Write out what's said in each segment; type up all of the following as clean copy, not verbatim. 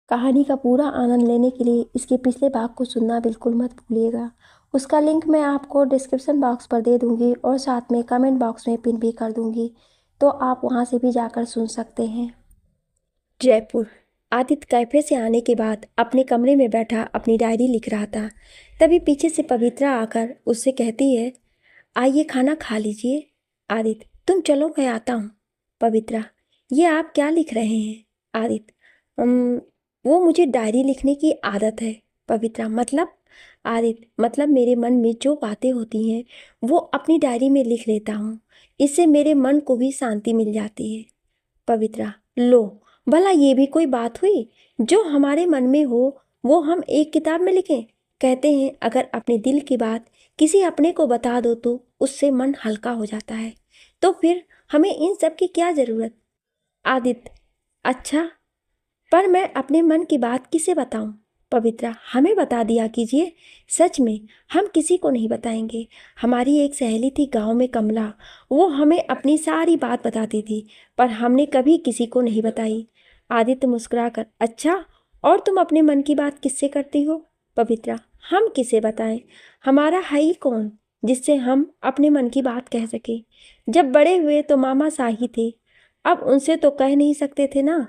कहानी का पूरा आनंद लेने के लिए इसके पिछले भाग को सुनना बिल्कुल मत भूलिएगा। उसका लिंक मैं आपको डिस्क्रिप्शन बॉक्स पर दे दूंगी और साथ में कमेंट बॉक्स में पिन भी कर दूंगी, तो आप वहां से भी जाकर सुन सकते हैं। जयपुर। आदित्य कैफे से आने के बाद अपने कमरे में बैठा अपनी डायरी लिख रहा था। तभी पीछे से पवित्रा आकर उससे कहती है, आइए खाना खा लीजिए। आदित्य, तुम चलो मैं आता हूँ। पवित्रा, ये आप क्या लिख रहे हैं? आदित्य, वो मुझे डायरी लिखने की आदत है। पवित्रा, मतलब? आदित्य, मतलब मेरे मन में जो बातें होती हैं वो अपनी डायरी में लिख लेता हूँ। इससे मेरे मन को भी शांति मिल जाती है। पवित्रा, लो, भला ये भी कोई बात हुई? जो हमारे मन में हो वो हम एक किताब में लिखें। कहते हैं अगर अपने दिल की बात किसी अपने को बता दो तो उससे मन हल्का हो जाता है। तो फिर हमें इन सब की क्या जरूरत? आदित्य, अच्छा, पर मैं अपने मन की बात किसे बताऊं? पवित्रा, हमें बता दिया कीजिए। सच में हम किसी को नहीं बताएंगे। हमारी एक सहेली थी गांव में, कमला। वो हमें अपनी सारी बात बताती थी, पर हमने कभी किसी को नहीं बताई। आदित्य मुस्कुराकर, अच्छा, और तुम अपने मन की बात किससे करती हो? पवित्रा, हम किसे बताएं? हमारा है ही कौन जिससे हम अपने मन की बात कह सके? जब बड़े हुए तो मामा साही थे, अब उनसे तो कह नहीं सकते थे ना।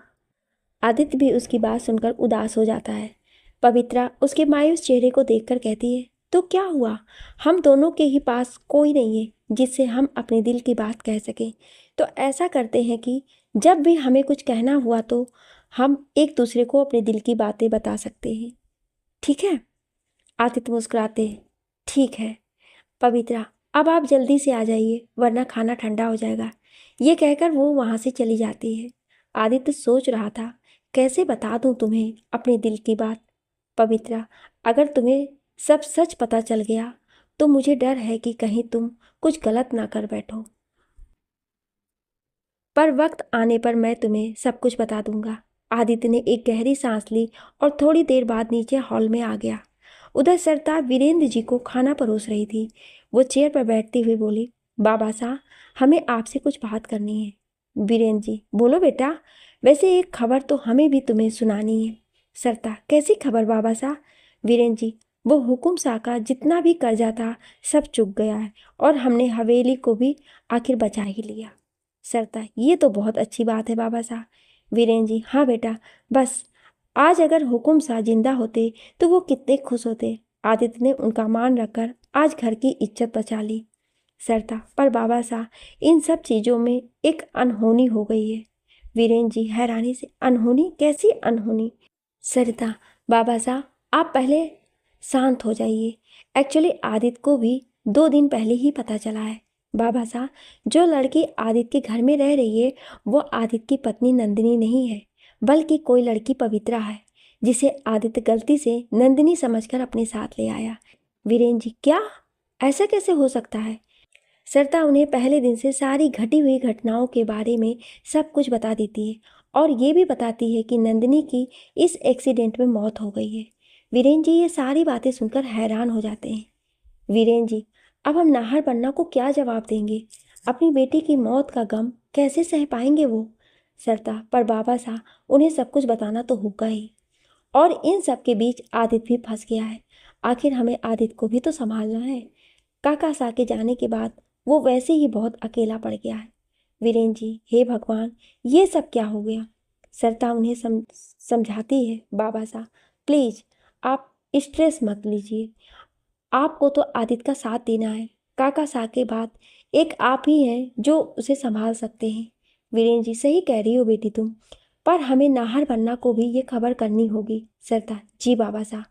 आदित्य भी उसकी बात सुनकर उदास हो जाता है। पवित्रा उसके मायूस चेहरे को देखकर कहती है, तो क्या हुआ? हम दोनों के ही पास कोई नहीं है जिससे हम अपने दिल की बात कह सकें। तो ऐसा करते हैं कि जब भी हमें कुछ कहना हुआ तो हम एक दूसरे को अपने दिल की बातें बता सकते हैं। ठीक है? आदित्य मुस्कुराते हैं, ठीक है। पवित्रा, अब आप जल्दी से आ जाइए वरना खाना ठंडा हो जाएगा। ये कहकर वो वहाँ से चली जाती है। आदित्य सोच रहा था, कैसे बता दूं तुम्हें अपने दिल की बात? पवित्रा, अगर तुम्हें सब सच पता चल गया तो मुझे डर है कि कहीं तुम कुछ गलत ना कर बैठो। पर वक्त आने पर मैं तुम्हें सब कुछ बता दूंगा। आदित्य ने एक गहरी सांस ली और थोड़ी देर बाद नीचे हॉल में आ गया। उधर सरता वीरेंद्र जी को खाना परोस रही थी। वो चेयर पर बैठती हुई बोली, बाबा साहब, हमें आपसे कुछ बात करनी है। वीरेंद्र जी, बोलो बेटा। वैसे एक खबर तो हमें भी तुम्हें सुनानी है। सरता, कैसी खबर बाबा साहब? वीरेंद्र जी, वो हुकुम शाह का जितना भी कर्जा था सब चुक गया है और हमने हवेली को भी आखिर बचा ही लिया। सरता, ये तो बहुत अच्छी बात है बाबा साहब। वीरेंद्र जी, हाँ बेटा, बस आज अगर हुकुम शाह जिंदा होते तो वो कितने खुश होते। आदित्य ने उनका मान रखकर आज घर की इज्जत बचा ली। सरता, पर बाबा साहब, इन सब चीज़ों में एक अनहोनी हो गई है। वीरेंद्र जी हैरानी से, अनहोनी? कैसी अनहोनी? सरिता, बाबा साहब, आप पहले शांत हो जाइए। एक्चुअली आदित्य को भी 2 दिन पहले ही पता चला है। बाबा साहब, जो लड़की आदित्य के घर में रह रही है वो आदित्य की पत्नी नंदिनी नहीं है, बल्कि कोई लड़की पवित्रा है, जिसे आदित्य गलती से नंदिनी समझकर अपने साथ ले आया। वीरेंद्र जी, क्या? ऐसा कैसे हो सकता है? सरिता उन्हें पहले दिन से सारी घटी हुई घटनाओं के बारे में सब कुछ बता देती है और ये भी बताती है कि नंदिनी की इस एक्सीडेंट में मौत हो गई है। वीरेंद्र जी ये सारी बातें सुनकर हैरान हो जाते हैं। वीरेंद्र जी, अब हम नाहर पन्ना को क्या जवाब देंगे? अपनी बेटी की मौत का गम कैसे सह पाएंगे वो? सरता, पर बाबा साहब, उन्हें सब कुछ बताना तो होगा ही। और इन सब के बीच आदित्य भी फंस गया है। आखिर हमें आदित्य को भी तो संभालना है। काका सा के जाने के बाद वो वैसे ही बहुत अकेला पड़ गया है। वीरेंद्र जी, हे भगवान, ये सब क्या हो गया? सरता उन्हें समझाती है, बाबा साहब प्लीज आप स्ट्रेस मत लीजिए। आपको तो आदित्य का साथ देना है। काका सा के बाद एक आप ही हैं जो उसे संभाल सकते हैं। वीरेंद्र जी, सही कह रही हो बेटी तुम, पर हमें नाहर पन्ना को भी ये खबर करनी होगी। सरता, जी बाबा साहब।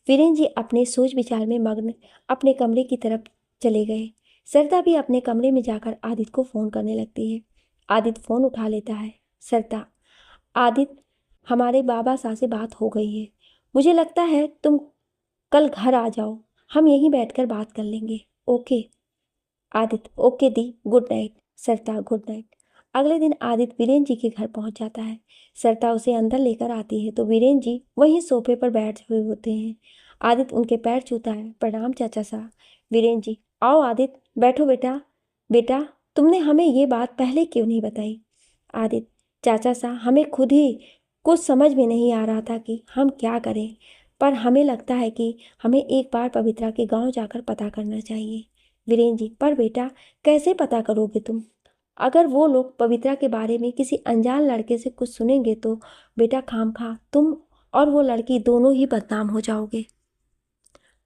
वीरेंद्र जी अपने सोच विचार में मग्न अपने कमरे की तरफ चले गए। सरता भी अपने कमरे में जाकर आदित्य को फ़ोन करने लगती है। आदित्य फ़ोन उठा लेता है। सरता, आदित्य, हमारे बाबा साहब से बात हो गई है। मुझे लगता है तुम कल घर आ जाओ, हम यहीं बैठकर बात कर लेंगे। ओके? आदित्य, ओके दी, गुड नाइट। सरता, गुड नाइट। अगले दिन आदित्य वीरेंद्र जी के घर पहुंच जाता है। सरता उसे अंदर लेकर आती है तो वीरेंद्र जी वहीं सोफे पर बैठे हुए होते हैं। आदित्य उनके पैर छूता है, प्रणाम चाचा साहब। वीरेंद्र जी, आओ आदित्य, बैठो बेटा। बेटा, तुमने हमें ये बात पहले क्यों नहीं बताई? आदित्य, चाचा साहब, हमें खुद ही कुछ समझ में नहीं आ रहा था कि हम क्या करें, पर हमें लगता है कि हमें एक बार पवित्रा के गांव जाकर पता करना चाहिए। वीरेन जी, पर बेटा कैसे पता करोगे तुम? अगर वो लोग पवित्रा के बारे में किसी अनजान लड़के से कुछ सुनेंगे तो बेटा खामखा तुम और वो लड़की दोनों ही बदनाम हो जाओगे।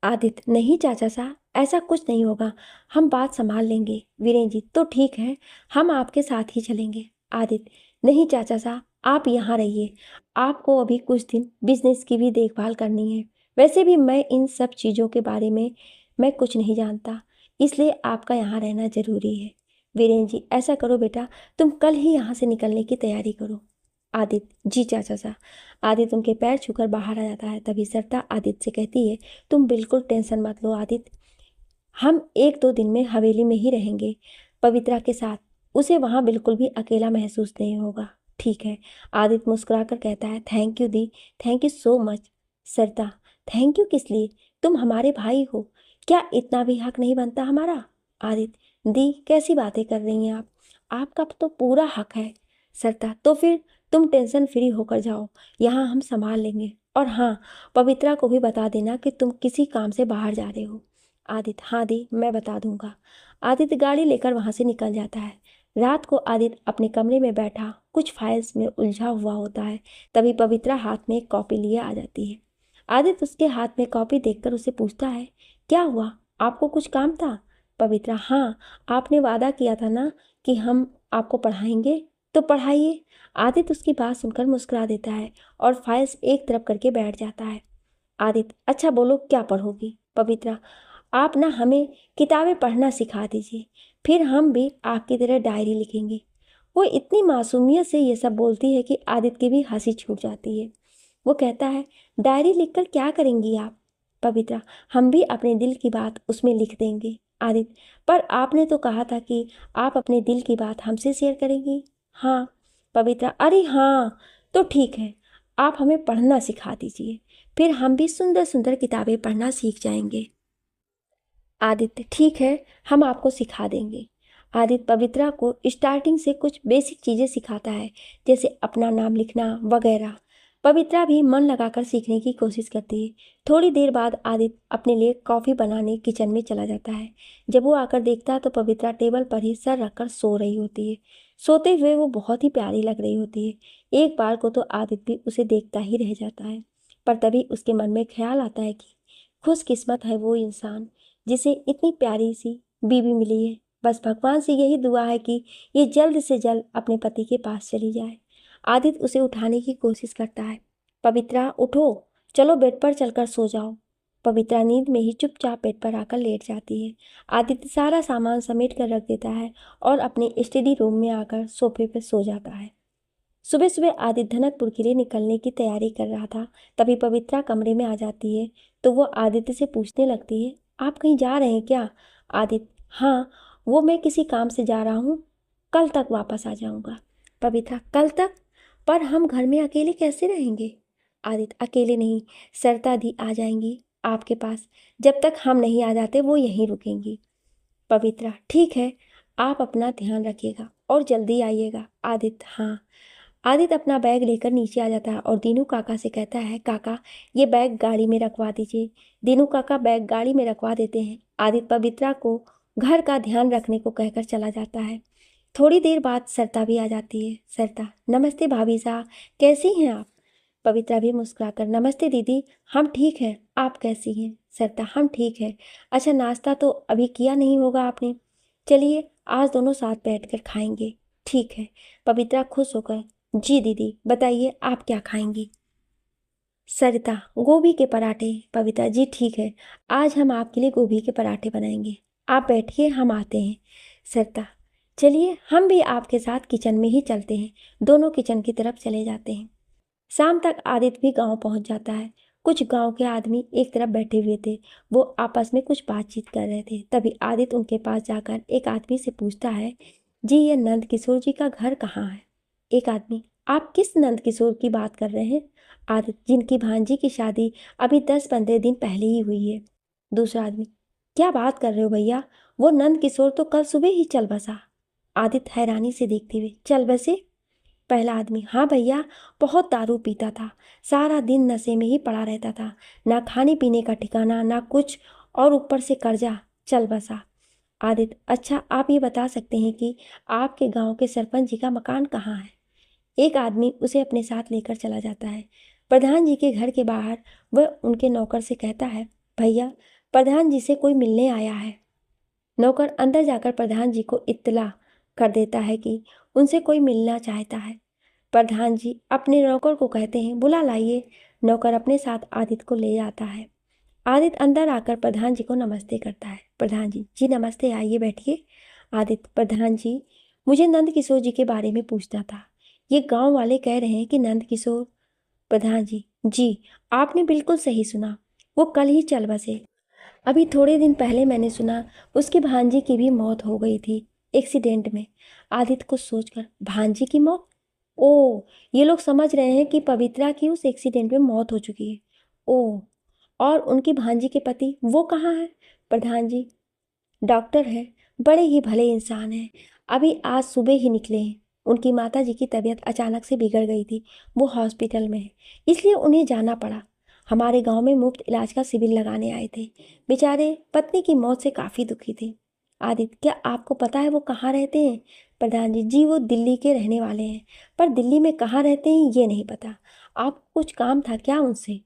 आदित्य, नहीं चाचा साहब, ऐसा कुछ नहीं होगा, हम बात संभाल लेंगे। वीरेन जी, तो ठीक है, हम आपके साथ ही चलेंगे। आदित्य, नहीं चाचा साहब, आप यहाँ रहिए, आपको अभी कुछ दिन बिजनेस की भी देखभाल करनी है। वैसे भी मैं इन सब चीज़ों के बारे में मैं कुछ नहीं जानता, इसलिए आपका यहाँ रहना ज़रूरी है। वीरेन जी, ऐसा करो बेटा, तुम कल ही यहाँ से निकलने की तैयारी करो। आदित्य, जी चाचा साहब। आदित्य उनके पैर छूकर बाहर आ जाता है। तभी सरिता आदित्य से कहती है, तुम बिल्कुल टेंशन मत लो आदित्य, हम 1-2 दिन में हवेली में ही रहेंगे पवित्रा के साथ, उसे वहाँ बिल्कुल भी अकेला महसूस नहीं होगा। ठीक है। आदित्य मुस्कुराकर कहता है, thank you the, thank you so much. Sarita, thank you किस लिए, तुम हमारे भाई हो, क्या इतना भी हक नहीं बनता हमारा? आदित्य, दी कैसी बातें कर रही हैं आप, आपका तो पूरा हक है। सरिता, तो फिर तुम टेंशन फ्री होकर जाओ, यहाँ हम संभाल लेंगे। और हाँ, पवित्रा को भी बता देना कि तुम किसी काम से बाहर जा रहे हो। आदित्य, हाँ दी, मैं बता दूंगा। आदित्य गाड़ी लेकर वहाँ से निकल जाता है। रात को आदित्य अपने कमरे में बैठा कुछ फाइल्स में उलझा हुआ होता है। तभी पवित्रा हाथ में एक कॉपी लिए आ जाती है। आदित्य उसके हाथ में कॉपी देखकर उसे पूछता है, क्या हुआ, आपको कुछ काम था? पवित्रा, हाँ, आपने वादा किया था ना कि हम आपको पढ़ाएंगे, तो पढ़ाइए। आदित्य उसकी बात सुनकर मुस्कुरा देता है और फाइल्स एक तरफ करके बैठ जाता है। आदित्य, अच्छा बोलो क्या पढ़ोगी? पवित्रा, आप ना हमें किताबें पढ़ना सिखा दीजिए, फिर हम भी आपकी तरह डायरी लिखेंगे। वो इतनी मासूमियत से ये सब बोलती है कि आदित्य की भी हंसी छूट जाती है। वो कहता है, डायरी लिखकर क्या करेंगी आप? पवित्रा, हम भी अपने दिल की बात उसमें लिख देंगे। आदित्य, पर आपने तो कहा था कि आप अपने दिल की बात हमसे शेयर करेंगी। हाँ। पवित्रा, अरे हाँ, तो ठीक है, आप हमें पढ़ना सिखा दीजिए, फिर हम भी सुंदर सुंदर किताबें पढ़ना सीख जाएंगे। आदित्य, ठीक है, हम आपको सिखा देंगे। आदित्य पवित्रा को स्टार्टिंग से कुछ बेसिक चीज़ें सिखाता है, जैसे अपना नाम लिखना वगैरह। पवित्रा भी मन लगाकर सीखने की कोशिश करती है। थोड़ी देर बाद आदित्य अपने लिए कॉफ़ी बनाने किचन में चला जाता है। जब वो आकर देखता है तो पवित्रा टेबल पर ही सर रखकर सो रही होती है। सोते हुए वो बहुत ही प्यारी लग रही होती है। एक बार को तो आदित्य भी उसे देखता ही रह जाता है, पर तभी उसके मन में ख्याल आता है कि खुशकिस्मत है वो इंसान जिसे इतनी प्यारी सी बीवी मिली है। बस भगवान से यही दुआ है कि ये जल्द से जल्द अपने पति के पास चली जाए। आदित्य उसे उठाने की कोशिश करता है। पवित्रा, उठो, चलो बेड पर चलकर सो जाओ। पवित्रा नींद में ही चुपचाप बेड पर आकर लेट जाती है। आदित्य सारा सामान समेट कर रख देता है और अपने स्टडी रूम में आकर सोफे पर सो जाता है। सुबह सुबह आदित्य धनकपुर के लिए निकलने की तैयारी कर रहा था। तभी पवित्रा कमरे में आ जाती है तो वो आदित्य से पूछने लगती है, आप कहीं जा रहे हैं क्या? आदित्य, हाँ, वो मैं किसी काम से जा रहा हूँ, कल तक वापस आ जाऊँगा। पवित्रा, कल तक? पर हम घर में अकेले कैसे रहेंगे? आदित्य, अकेले नहीं, सरिता दी आ जाएंगी आपके पास, जब तक हम नहीं आ जाते वो यहीं रुकेंगी। पवित्रा, ठीक है, आप अपना ध्यान रखिएगा और जल्दी आइएगा। आदित्य, हाँ। आदित्य अपना बैग लेकर नीचे आ जाता है और दीनू काका से कहता है, काका ये बैग गाड़ी में रखवा दीजिए। दीनू काका बैग गाड़ी में रखवा देते हैं। आदित्य पवित्रा को घर का ध्यान रखने को कहकर चला जाता है। थोड़ी देर बाद सरिता भी आ जाती है। सरिता, नमस्ते भाभी साहब, कैसी हैं आप? पवित्रा भी मुस्कुराकर, नमस्ते दीदी, हम ठीक हैं, आप कैसी हैं? सरिता, हम ठीक हैं। अच्छा, नाश्ता तो अभी किया नहीं होगा आपने, चलिए आज दोनों साथ बैठकर खाएंगे। ठीक है। पवित्रा खुश होकर, जी दीदी, बताइए आप क्या खाएंगी? सरिता, गोभी के पराठे। पवित्रा, जी ठीक है, आज हम आपके लिए गोभी के पराठे बनाएंगे, आप बैठिए हम आते हैं। सरिता, चलिए हम भी आपके साथ किचन में ही चलते हैं। दोनों किचन की तरफ चले जाते हैं। शाम तक आदित्य भी गांव पहुंच जाता है। कुछ गांव के आदमी एक तरफ बैठे हुए थे, वो आपस में कुछ बातचीत कर रहे थे। तभी आदित्य उनके पास जाकर एक आदमी से पूछता है, जी ये नंद किशोर जी का घर कहाँ है? एक आदमी, आप किस नंद किशोर की बात कर रहे हैं? आदित्य, जिनकी भांजी की शादी अभी 10-15 दिन पहले ही हुई है। दूसरा आदमी, क्या बात कर रहे हो भैया, वो नंद किशोर तो कल सुबह ही चल बसा। आदित्य हैरानी से देखते हुए, चल बसे? पहला आदमी, हाँ भैया, बहुत दारू पीता था, सारा दिन नशे में ही पड़ा रहता था, ना खाने पीने का ठिकाना ना कुछ, और ऊपर से कर्जा चल बसा। आदित्य, अच्छा आप ये बता सकते हैं कि आपके गांव के सरपंच जी का मकान कहाँ है? एक आदमी उसे अपने साथ लेकर चला जाता है। प्रधान जी के घर के बाहर वह उनके नौकर से कहता है, भैया, प्रधान जी से कोई मिलने आया है। नौकर अंदर जाकर प्रधान जी को इत्तला कर देता है कि उनसे कोई मिलना चाहता है। प्रधान जी अपने नौकर को कहते हैं, बुला लाइए। नौकर अपने साथ आदित्य को ले जाता है। आदित्य अंदर आकर प्रधान जी को नमस्ते करता है। प्रधान जी, जी नमस्ते, आइए बैठिए। आदित्य, प्रधान जी, मुझे नंद किशोर जी के बारे में पूछना था। ये गांव वाले कह रहे हैं कि नंद किशोर। प्रधान जी, जी आपने बिल्कुल सही सुना, वो कल ही चल बसे। अभी थोड़े दिन पहले मैंने सुना उसकी भांजी की भी मौत हो गई थी एक्सीडेंट में। आदित्य को सोचकर, भांजी की मौत? ओ, ये लोग समझ रहे हैं कि पवित्रा की उस एक्सीडेंट में मौत हो चुकी है। ओ, और उनकी भांजी के पति वो कहाँ है? प्रधान जी, डॉक्टर है, बड़े ही भले इंसान हैं, अभी आज सुबह ही निकले हैं। उनकी माता जी की तबीयत अचानक से बिगड़ गई थी, वो हॉस्पिटल में है, इसलिए उन्हें जाना पड़ा। हमारे गांव में मुफ्त इलाज का शिविर लगाने आए थे। बेचारे पत्नी की मौत से काफ़ी दुखी थे। आदित्य, क्या आपको पता है वो कहाँ रहते हैं? प्रधान जी, जी वो दिल्ली के रहने वाले हैं, पर दिल्ली में कहाँ रहते हैं ये नहीं पता। आपको कुछ काम था क्या उनसे?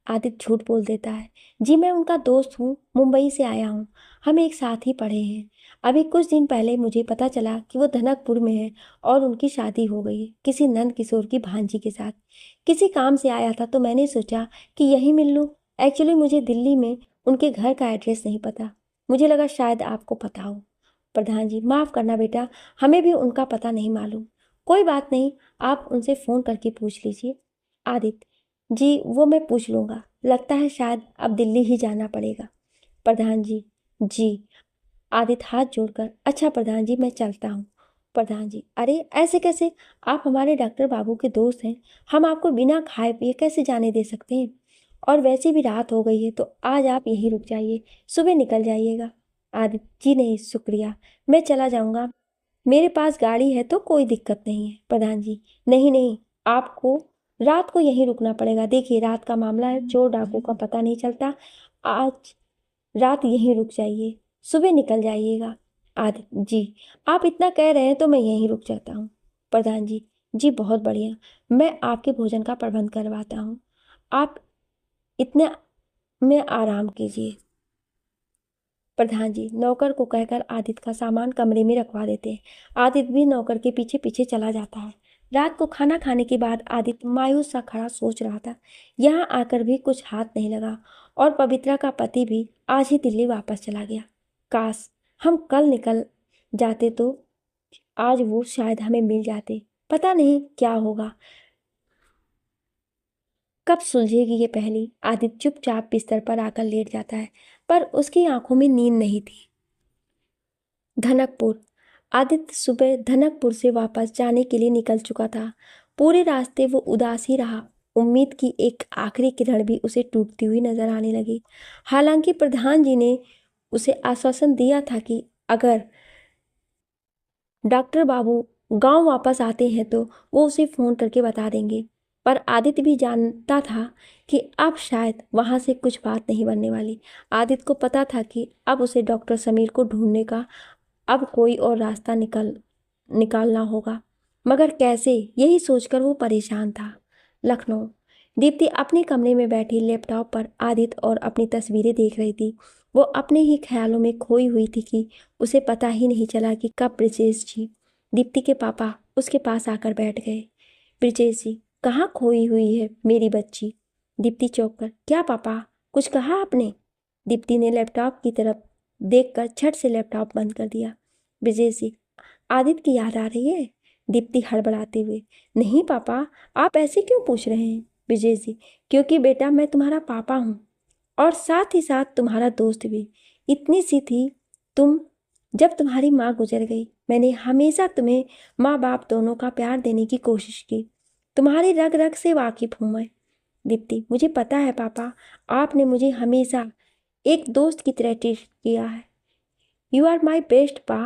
आदित्य झूठ बोल देता है, जी मैं उनका दोस्त हूँ, मुंबई से आया हूँ, हम एक साथ ही पढ़े हैं। अभी कुछ दिन पहले मुझे पता चला कि वो धनकपुर में है और उनकी शादी हो गई है किसी नंद किशोर की भांजी के साथ। किसी काम से आया था तो मैंने सोचा कि यहीं मिल लूँ। एक्चुअली मुझे दिल्ली में उनके घर का एड्रेस नहीं पता, मुझे लगा शायद आपको पता हो। प्रधान जी, माफ़ करना बेटा, हमें भी उनका पता नहीं मालूम। कोई बात नहीं, आप उनसे फ़ोन करके पूछ लीजिए। आदित्य, जी वो मैं पूछ लूँगा, लगता है शायद अब दिल्ली ही जाना पड़ेगा। प्रधान जी, जी। आदित्य हाथ जोड़कर, अच्छा प्रधान जी मैं चलता हूँ। प्रधान जी, अरे ऐसे कैसे, आप हमारे डॉक्टर बाबू के दोस्त हैं, हम आपको बिना खाए पिए कैसे जाने दे सकते हैं? और वैसे भी रात हो गई है तो आज आप यहीं रुक जाइए, सुबह निकल जाइएगा। आदित्य, जी नहीं शुक्रिया, मैं चला जाऊँगा, मेरे पास गाड़ी है तो कोई दिक्कत नहीं है। प्रधान जी, नहीं नहीं, आपको रात को यहीं रुकना पड़ेगा। देखिए रात का मामला है, चोर डाकू का पता नहीं चलता, आज रात यहीं रुक जाइए, सुबह निकल जाइएगा। आदित्य, जी आप इतना कह रहे हैं तो मैं यहीं रुक जाता हूँ। प्रधान जी, जी बहुत बढ़िया, मैं आपके भोजन का प्रबंध करवाता हूँ, आप इतने में आराम कीजिए। प्रधान जी नौकर को कहकर आदित्य का सामान कमरे में रखवा देते हैं। आदित्य भी नौकर के पीछे पीछे चला जाता है। रात को खाना खाने के बाद आदित्य मायूस सा खड़ा सोच रहा था, यहाँ आकर भी कुछ हाथ नहीं लगा, और पवित्रा का पति भी आज ही दिल्ली वापस चला गया। काश हम कल निकल जाते तो आज वो शायद हमें मिल जाते। पता नहीं क्या होगा, कब सुलझेगी ये पहेली। आदित्य चुपचाप बिस्तर पर आकर लेट जाता है, पर उसकी आंखों में नींद नहीं थी। धनकपुर। आदित्य सुबह धनकपुर से वापस जाने के लिए निकल चुका था। पूरे रास्ते वो उदास ही रहा। उम्मीद की एक आखिरी किरण भी उसे टूटती हुई नजर आने लगी। हालांकि प्रधान जी ने उसे आश्वासन दिया था कि अगर डॉक्टर बाबू गांव वापस आते हैं तो वो उसे फ़ोन करके बता देंगे। पर आदित्य भी जानता था कि अब शायद वहाँ से कुछ बात नहीं बनने वाली। आदित्य को पता था कि अब उसे डॉक्टर समीर को ढूंढने का अब कोई और रास्ता निकालना होगा, मगर कैसे, यही सोचकर वो परेशान था। लखनऊ। दीप्ति अपने कमरे में बैठी लैपटॉप पर आदित्य और अपनी तस्वीरें देख रही थी। वो अपने ही ख्यालों में खोई हुई थी कि उसे पता ही नहीं चला कि कब ब्रिजेश जी, दीप्ति के पापा, उसके पास आकर बैठ गए। ब्रिजेश जी, कहाँ खोई हुई है मेरी बच्ची? दीप्ति चौंक कर, क्या पापा, कुछ कहा आपने? दीप्ति ने लैपटॉप की तरफ देखकर झट से लैपटॉप बंद कर दिया। ब्रिजेश जी, आदित्य की याद आ रही है? दीप्ति हड़बड़ाते हुए, नहीं पापा, आप ऐसे क्यों पूछ रहे हैं? ब्रिजेश जी, क्योंकि बेटा मैं तुम्हारा पापा हूँ और साथ ही साथ तुम्हारा दोस्त भी। इतनी सी थी तुम जब तुम्हारी माँ गुजर गई। मैंने हमेशा तुम्हें माँ बाप दोनों का प्यार देने की कोशिश की। तुम्हारी रग रग से वाकिफ हूँ मैं। दीप्ति, मुझे पता है पापा, आपने मुझे हमेशा एक दोस्त की तरह ट्रीट किया है। यू आर माई बेस्ट पा।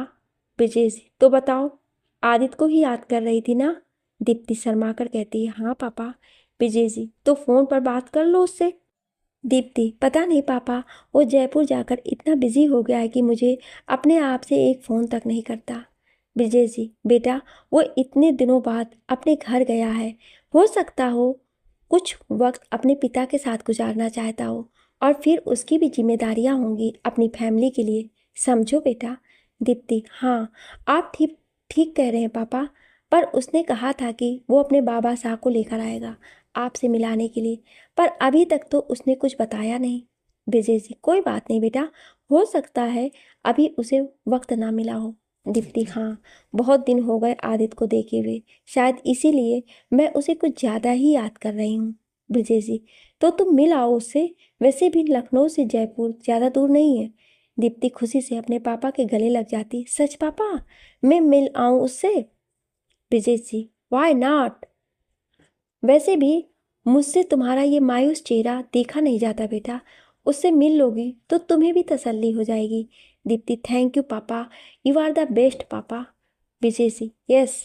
ब्रिजेश, तो बताओ, आदित्य को ही याद कर रही थी ना? दीप्ति शर्मा कर कहती है, हाँ पापा। विजय जी, तो फ़ोन पर बात कर लो उससे। दीप्ति, पता नहीं पापा, वो जयपुर जाकर इतना बिजी हो गया है कि मुझे अपने आप से एक फ़ोन तक नहीं करता। विजय जी, बेटा, वो इतने दिनों बाद अपने घर गया है, हो सकता हो कुछ वक्त अपने पिता के साथ गुजारना चाहता हो, और फिर उसकी भी जिम्मेदारियां होंगी अपनी फैमिली के लिए, समझो बेटा। दीप्ति, हाँ, आप ठीक ठीक कह रहे हैं पापा, पर उसने कहा था कि वो अपने बाबा साहब को लेकर आएगा आपसे मिलाने के लिए, पर अभी तक तो उसने कुछ बताया नहीं। विजय जी, कोई बात नहीं बेटा, हो सकता है अभी उसे वक्त ना मिला हो। दीप्ति, हाँ, बहुत दिन हो गए आदित्य को देखे हुए, शायद इसीलिए मैं उसे कुछ ज़्यादा ही याद कर रही हूँ। विजय जी, तो तुम मिल आओ उससे, वैसे भी लखनऊ से जयपुर ज़्यादा दूर नहीं है। दीप्ति खुशी से अपने पापा के गले लग जाती, सच पापा, मैं मिल आऊँ उससे? विजय जी, वाई नॉट, वैसे भी मुझसे तुम्हारा ये मायूस चेहरा देखा नहीं जाता बेटा, उससे मिल लोगी तो तुम्हें भी तसल्ली हो जाएगी। Deepti, thank you papa, you are the best papa. Vijay ji, yes,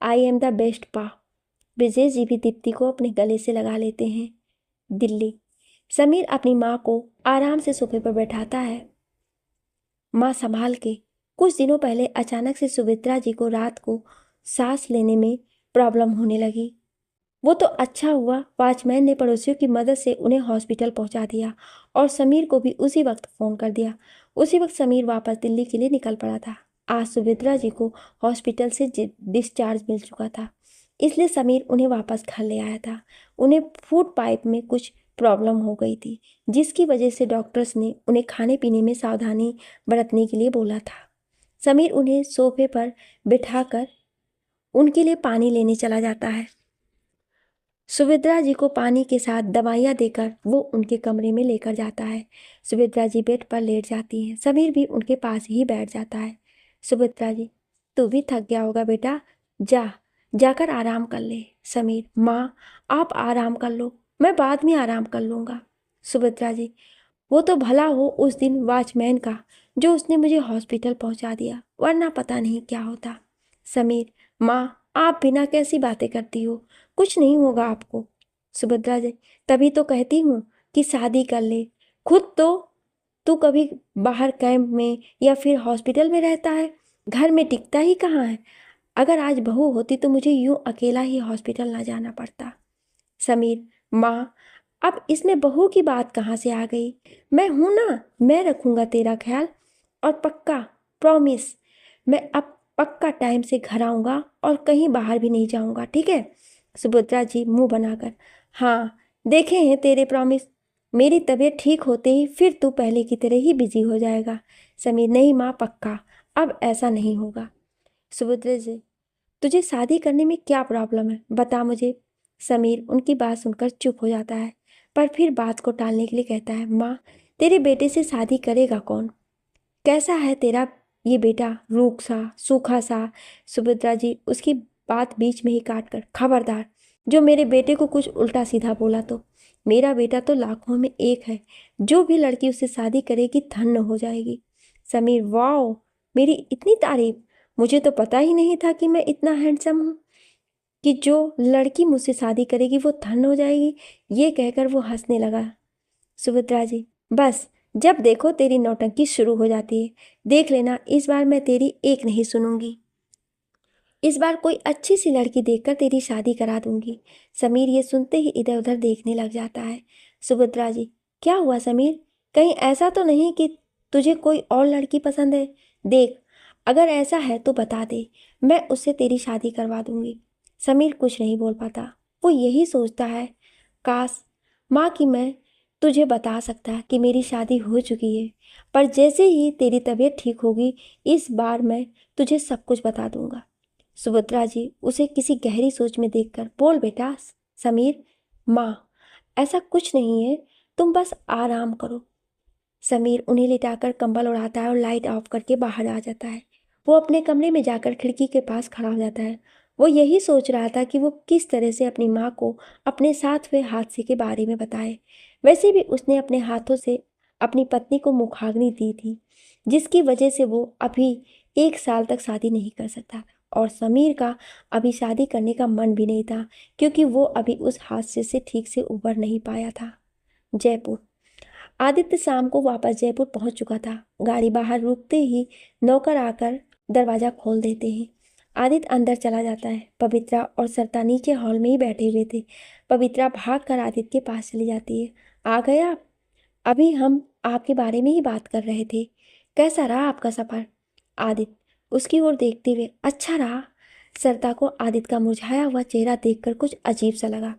I am the best pa. Vijay जी भी दीप्ति को अपने गले से लगा लेते हैं। दिल्ली, समीर अपनी माँ को आराम से सोफे पर बैठाता है। माँ संभाल के। कुछ दिनों पहले अचानक से सुमित्रा जी को रात को सांस लेने में प्रॉब्लम होने लगी। वो तो अच्छा हुआ वॉचमैन ने पड़ोसियों की मदद से उन्हें हॉस्पिटल पहुंचा दिया और समीर को भी उसी वक्त फ़ोन कर दिया। उसी वक्त समीर वापस दिल्ली के लिए निकल पड़ा था। आज सुमित्रा जी को हॉस्पिटल से डिस्चार्ज मिल चुका था, इसलिए समीर उन्हें वापस घर ले आया था। उन्हें फूड पाइप में कुछ प्रॉब्लम हो गई थी, जिसकी वजह से डॉक्टर्स ने उन्हें खाने पीने में सावधानी बरतने के लिए बोला था। समीर उन्हें सोफे पर बिठाकर उनके लिए पानी लेने चला जाता है। सुभद्रा जी को पानी के साथ दवाइयाँ देकर वो उनके कमरे में लेकर जाता है। सुभद्रा जी बेड पर लेट जाती हैं। समीर भी उनके पास ही बैठ जाता है। सुभद्रा जी, तू भी थक गया होगा बेटा, जाकर आराम कर ले। समीर, माँ, आप आराम कर लो, मैं बाद में आराम कर लूँगा। सुभद्रा जी, वो तो भला हो उस दिन वॉचमैन का, जो उसने मुझे हॉस्पिटल पहुँचा दिया, वरना पता नहीं क्या होता। समीर, माँ, आप बिना कैसी बातें करती हो, कुछ नहीं होगा आपको। सुभद्रा जी, तभी तो कहती हूँ कि शादी कर ले। खुद तो तू कभी बाहर कैंप में या फिर हॉस्पिटल में रहता है, घर में टिकता ही कहाँ है। अगर आज बहू होती तो मुझे यूं अकेला ही हॉस्पिटल ना जाना पड़ता। समीर, माँ, अब इसमें बहू की बात कहाँ से आ गई? मैं हूं ना, मैं रखूँगा तेरा ख्याल, और पक्का, प्रॉमिस, मैं अब पक्का टाइम से घर आऊँगा और कहीं बाहर भी नहीं जाऊँगा, ठीक है? सुभद्रा जी मुंह बनाकर, हाँ, देखे हैं तेरे प्रॉमिस। मेरी तबीयत ठीक होते ही फिर तू पहले की तरह ही बिजी हो जाएगा। समीर, नहीं माँ, पक्का, अब ऐसा नहीं होगा। सुभद्रा जी, तुझे शादी करने में क्या प्रॉब्लम है, बता मुझे। समीर उनकी बात सुनकर चुप हो जाता है, पर फिर बात को टालने के लिए कहता है, माँ, तेरे बेटे से शादी करेगा कौन? कैसा है तेरा ये बेटा, रूख सा, सूखा सा? सुभद्रा जी उसकी बात बीच में ही काट कर, खबरदार, जो मेरे बेटे को कुछ उल्टा सीधा बोला तो। मेरा बेटा तो लाखों में एक है, जो भी लड़की उससे शादी करेगी धन्य हो जाएगी। समीर, वाओ, मेरी इतनी तारीफ, मुझे तो पता ही नहीं था कि मैं इतना हैंडसम हूँ कि जो लड़की मुझसे शादी करेगी वो धन्य हो जाएगी। ये कहकर वो हंसने लगा। सुभद्रा जी, बस, जब देखो तेरी नौटंकी शुरू हो जाती है। देख लेना, इस बार मैं तेरी एक नहीं सुनूंगी। इस बार कोई अच्छी सी लड़की देखकर तेरी शादी करा दूंगी। समीर ये सुनते ही इधर उधर देखने लग जाता है। सुभद्रा जी, क्या हुआ समीर, कहीं ऐसा तो नहीं कि तुझे कोई और लड़की पसंद है? देख, अगर ऐसा है तो बता दे, मैं उससे तेरी शादी करवा दूंगी। समीर कुछ नहीं बोल पाता। वो यही सोचता है, काश माँ की मैं तुझे बता सकता कि मेरी शादी हो चुकी है, पर जैसे ही तेरी तबीयत ठीक होगी, इस बार मैं तुझे सब कुछ बता दूंगा। सुभद्रा जी उसे किसी गहरी सोच में देखकर, बोल बेटा। समीर, माँ, ऐसा कुछ नहीं है, तुम बस आराम करो। समीर उन्हें लिटाकर कंबल उड़ाता है और लाइट ऑफ करके बाहर आ जाता है। वो अपने कमरे में जाकर खिड़की के पास खड़ा हो जाता है। वो यही सोच रहा था कि वो किस तरह से अपनी माँ को अपने साथ हुए हादसे के बारे में बताए। वैसे भी उसने अपने हाथों से अपनी पत्नी को मुखाग्नि दी थी, जिसकी वजह से वो अभी 1 साल तक शादी नहीं कर सकता और समीर का अभी शादी करने का मन भी नहीं था, क्योंकि वो अभी उस हादसे से ठीक से उबर नहीं पाया था। जयपुर। आदित्य शाम को वापस जयपुर पहुंच चुका था। गाड़ी बाहर रुकते ही नौकर आकर दरवाजा खोल देते हैं। आदित्य अंदर चला जाता है। पवित्रा और सरता नीचे हॉल में ही बैठे हुए थे। पवित्रा भागकर आदित्य के पास चली जाती है। आ गए आप? अभी हम आपके बारे में ही बात कर रहे थे। कैसा रहा आपका सफ़र? आदित्य उसकी ओर देखते हुए, अच्छा रहा। सरता को आदित्य का मुरझाया हुआ चेहरा देखकर कुछ अजीब सा लगा,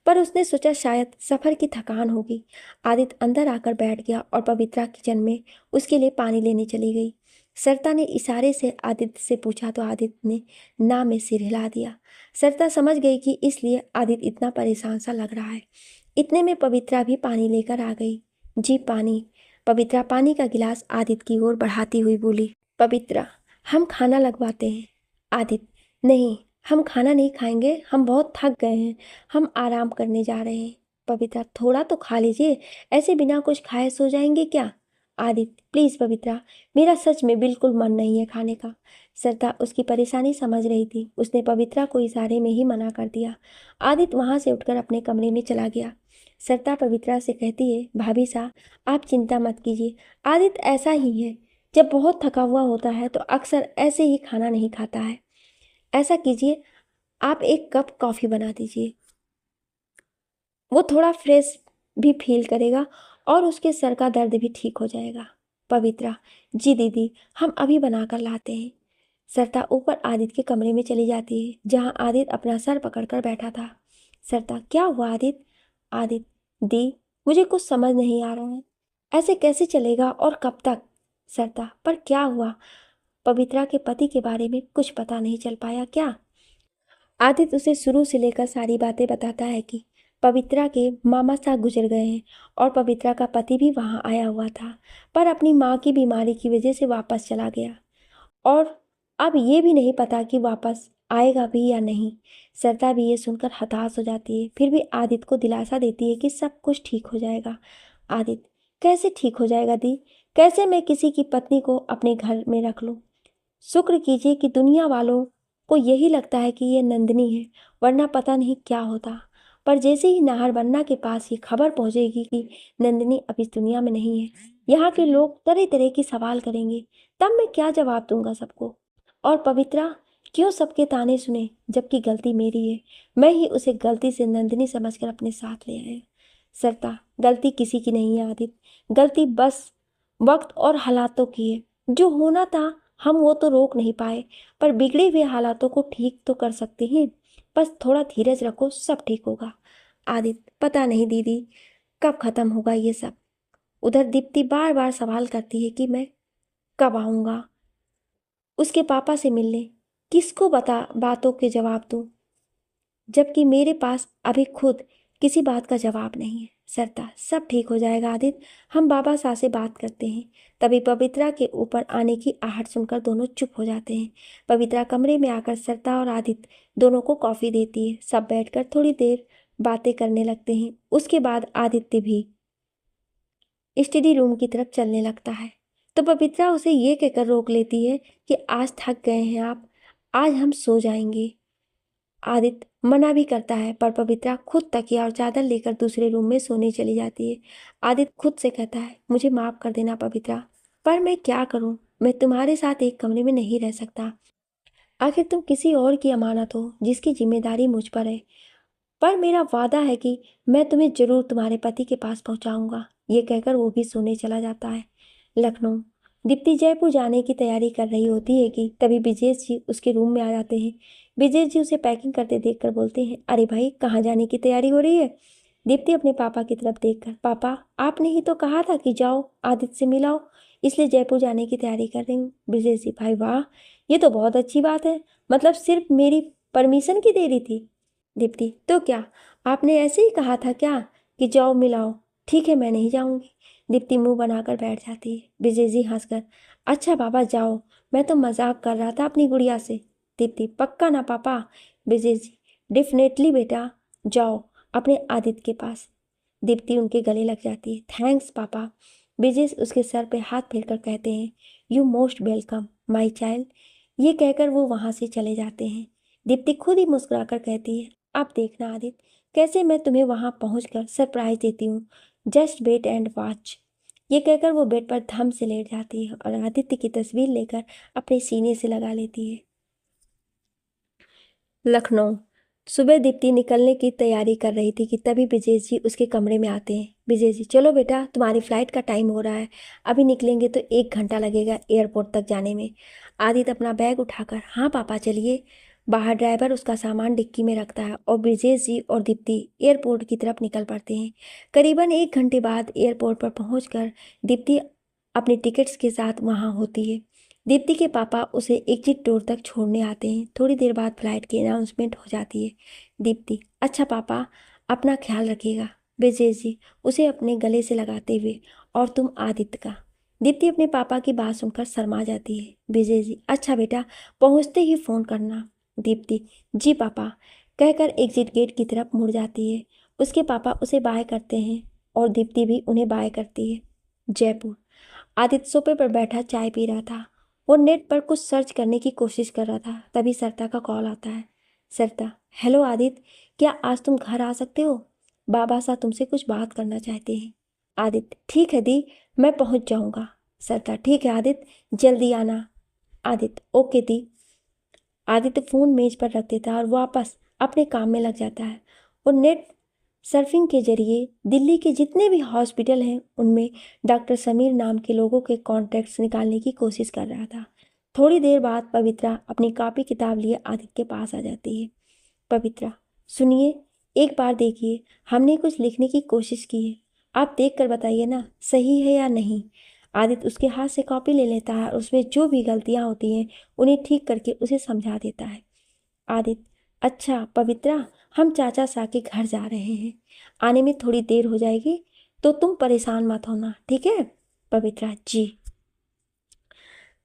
पर उसने सोचा शायद सफ़र की थकान होगी। आदित्य अंदर आकर बैठ गया और पवित्रा किचन में उसके लिए पानी लेने चली गई। सरता ने इशारे से आदित्य से पूछा तो आदित्य ने ना में सिर हिला दिया। सरता समझ गई कि इसलिए आदित्य इतना परेशान सा लग रहा है। इतने में पवित्रा भी पानी लेकर आ गई। जी पानी। पवित्रा पानी का गिलास आदित्य की ओर बढ़ाती हुई बोली। पवित्रा, हम खाना लगवाते हैं। आदित्य, नहीं, हम खाना नहीं खाएंगे, हम बहुत थक गए हैं, हम आराम करने जा रहे हैं। पवित्रा, थोड़ा तो खा लीजिए, ऐसे बिना कुछ खाए सो जाएंगे क्या? आदित्य, प्लीज़ पवित्रा, मेरा सच में बिल्कुल मन नहीं है खाने का। सरता उसकी परेशानी समझ रही थी। उसने पवित्रा को इशारे में ही मना कर दिया। आदित्य वहाँ से उठकर अपने कमरे में चला गया। सरता पवित्रा से कहती है, भाभी साहब, आप चिंता मत कीजिए, आदित्य ऐसा ही है, जब बहुत थका हुआ होता है तो अक्सर ऐसे ही खाना नहीं खाता है। ऐसा कीजिए, आप एक कप कॉफ़ी बना दीजिए, वो थोड़ा फ्रेश भी फील करेगा और उसके सर का दर्द भी ठीक हो जाएगा। पवित्रा, जी दीदी, हम अभी बना कर लाते हैं। सरता ऊपर आदित्य के कमरे में चली जाती है, जहाँ आदित्य अपना सर पकड़कर बैठा था। सरता, क्या हुआ आदित्य? आदित्य, दी, मुझे कुछ समझ नहीं आ रहा है, ऐसे कैसे चलेगा और कब तक? सरता, पर क्या हुआ? पवित्रा के पति के बारे में कुछ पता नहीं चल पाया क्या? आदित्य उसे शुरू से लेकर सारी बातें बताता है कि पवित्रा के मामा साहब गुजर गए हैं और पवित्रा का पति भी वहां आया हुआ था, पर अपनी माँ की बीमारी की वजह से वापस चला गया और अब ये भी नहीं पता कि वापस आएगा भी या नहीं। सरता भी ये सुनकर हताश हो जाती है, फिर भी आदित्य को दिलासा देती है कि सब कुछ ठीक हो जाएगा। आदित्य, कैसे ठीक हो जाएगा दी? कैसे मैं किसी की पत्नी को अपने घर में रख लूं? शुक्र कीजिए कि दुनिया वालों को यही लगता है कि ये नंदिनी है, वरना पता नहीं क्या होता। पर जैसे ही नाहरबन्ना के पास ये खबर पहुंचेगी कि नंदिनी अब इस दुनिया में नहीं है, यहाँ के लोग तरह तरह की सवाल करेंगे, तब मैं क्या जवाब दूंगा सबको? और पवित्रा, क्यों सबके ताने सुने जबकि गलती मेरी है? मैं ही उसे गलती से नंदिनी समझकर अपने साथ ले आया। सरता, गलती किसी की नहीं है आदित्य, गलती बस वक्त और हालातों की है। जो होना था हम वो तो रोक नहीं पाए, पर बिगड़े हुए हालातों को ठीक तो कर सकते हैं। बस थोड़ा धीरज रखो, सब ठीक होगा। आदित्य, पता नहीं दीदी, कब खत्म होगा ये सब। उधर दीप्ति बार बार सवाल करती है कि मैं कब आऊँगा उसके पापा से मिलने, किसको बता बातों के जवाब दूँ, जबकि मेरे पास अभी खुद किसी बात का जवाब नहीं है। सरता, सब ठीक हो जाएगा आदित्य, हम बाबा साहब से बात करते हैं। तभी पवित्रा के ऊपर आने की आहट सुनकर दोनों चुप हो जाते हैं। पवित्रा कमरे में आकर सरता और आदित्य दोनों को कॉफ़ी देती है। सब बैठकर थोड़ी देर बातें करने लगते हैं। उसके बाद आदित्य भी स्टडी रूम की तरफ चलने लगता है, तो पवित्रा उसे ये कहकर रोक लेती है कि आज थक गए हैं आप, आज हम सो जाएंगे। आदित्य मना भी करता है, पर पवित्रा खुद तकिया और चादर लेकर दूसरे रूम में सोने चली जाती है। आदित्य खुद से कहता है, मुझे माफ़ कर देना पवित्रा, पर मैं क्या करूं, मैं तुम्हारे साथ एक कमरे में नहीं रह सकता। आखिर तुम किसी और की अमानत हो जिसकी जिम्मेदारी मुझ पर है। पर मेरा वादा है कि मैं तुम्हें जरूर तुम्हारे पति के पास पहुंचाऊंगा। ये कहकर वो भी सोने चला जाता है। लखनऊ। दीप्ति जयपुर जाने की तैयारी कर रही होती है कि तभी विजेश जी उसके रूम में आ जाते हैं। विजेश जी उसे पैकिंग करते देखकर बोलते हैं, अरे भाई, कहाँ जाने की तैयारी हो रही है? दीप्ति अपने पापा की तरफ देखकर, पापा, आपने ही तो कहा था कि जाओ आदित्य से मिलाओ, इसलिए जयपुर जाने की तैयारी कर रही हूँ। विजेश जी, भाई वाह, ये तो बहुत अच्छी बात है, मतलब सिर्फ मेरी परमिशन की देरी थी? दीप्ति, तो क्या आपने ऐसे ही कहा था क्या कि जाओ मिलाओ? ठीक है, मैं नहीं जाऊंगी। दीप्ति मुंह बनाकर बैठ जाती है। विजय जी हंसकर, अच्छा बाबा जाओ, मैं तो मजाक कर रहा था अपनी गुड़िया से। दीप्ति, पक्का ना पापा? विजय जी, डेफिनेटली बेटा, जाओ अपने आदित्य के पास। दीप्ति उनके गले लग जाती है। थैंक्स पापा। विजय उसके सर पे हाथ फेरकर कहते हैं, you most welcome my child. ये कहकर वो वहाँ से चले जाते हैं। दीप्ति खुद ही मुस्कुराकर कहती है, अब देखना आदित्य, कैसे मैं तुम्हें वहाँ पहुँचकर सरप्राइज देती हूँ। Just wait and watch. ये कहकर वो बेड पर धम से लेट जाती है और आदित्य की तस्वीर लेकर अपने सीने से लगा लेती है। लखनऊ। सुबह दीप्ति निकलने की तैयारी कर रही थी कि तभी ब्रिजेश जी उसके कमरे में आते हैं। ब्रिजेश जी, चलो बेटा, तुम्हारी फ्लाइट का टाइम हो रहा है, अभी निकलेंगे तो 1 घंटा लगेगा एयरपोर्ट तक जाने में। आदित्य अपना बैग उठाकर, हाँ पापा चलिए। बाहर ड्राइवर उसका सामान डिक्की में रखता है और ब्रिजेश जी और दीप्ति एयरपोर्ट की तरफ निकल पड़ते हैं। करीबन 1 घंटे बाद एयरपोर्ट पर पहुँच दीप्ति अपनी टिकट्स के साथ वहाँ होती है। दीप्ति के पापा उसे एग्जिट डोर तक छोड़ने आते हैं। थोड़ी देर बाद फ्लाइट की अनाउंसमेंट हो जाती है। दीप्ति, अच्छा पापा, अपना ख्याल रखिएगा। ब्रिजेश जी उसे अपने गले से लगाते हुए, और तुम आदित्य का। दीप्ति अपने पापा की बात सुनकर शर्मा जाती है। ब्रिजेश जी, अच्छा बेटा, पहुंचते ही फ़ोन करना। दीप्ति, जी पापा, कहकर एग्जिट गेट की तरफ मुड़ जाती है। उसके पापा उसे बाय करते हैं और दीप्ति भी उन्हें बाय करती है। जयपुर। आदित्य सोफे पर बैठा चाय पी रहा था। वो नेट पर कुछ सर्च करने की कोशिश कर रहा था। तभी सरिता का कॉल आता है। सरिता, हेलो आदित्य, क्या आज तुम घर आ सकते हो? बाबा साहब तुमसे कुछ बात करना चाहते हैं। आदित्य, ठीक है दी, मैं पहुंच जाऊंगा। सरिता, ठीक है आदित्य, जल्दी आना। आदित्य, ओके दी। आदित्य फ़ोन मेज पर रख देता है और वापस अपने काम में लग जाता है। वो नेट सर्फिंग के जरिए दिल्ली के जितने भी हॉस्पिटल हैं उनमें डॉक्टर समीर नाम के लोगों के कॉन्टैक्ट्स निकालने की कोशिश कर रहा था। थोड़ी देर बाद पवित्रा अपनी कॉपी किताब लिए आदित्य के पास आ जाती है। पवित्रा, सुनिए, एक बार देखिए, हमने कुछ लिखने की कोशिश की है, आप देख कर बताइए ना सही है या नहीं। आदित्य उसके हाथ से कॉपी ले लेता है और उसमें जो भी गलतियाँ होती हैं उन्हें ठीक करके उसे समझा देता है। आदित्य, अच्छा पवित्रा, हम चाचा सा के घर जा रहे हैं, आने में थोड़ी देर हो जाएगी, तो तुम परेशान मत होना, ठीक है? पवित्रा, जी।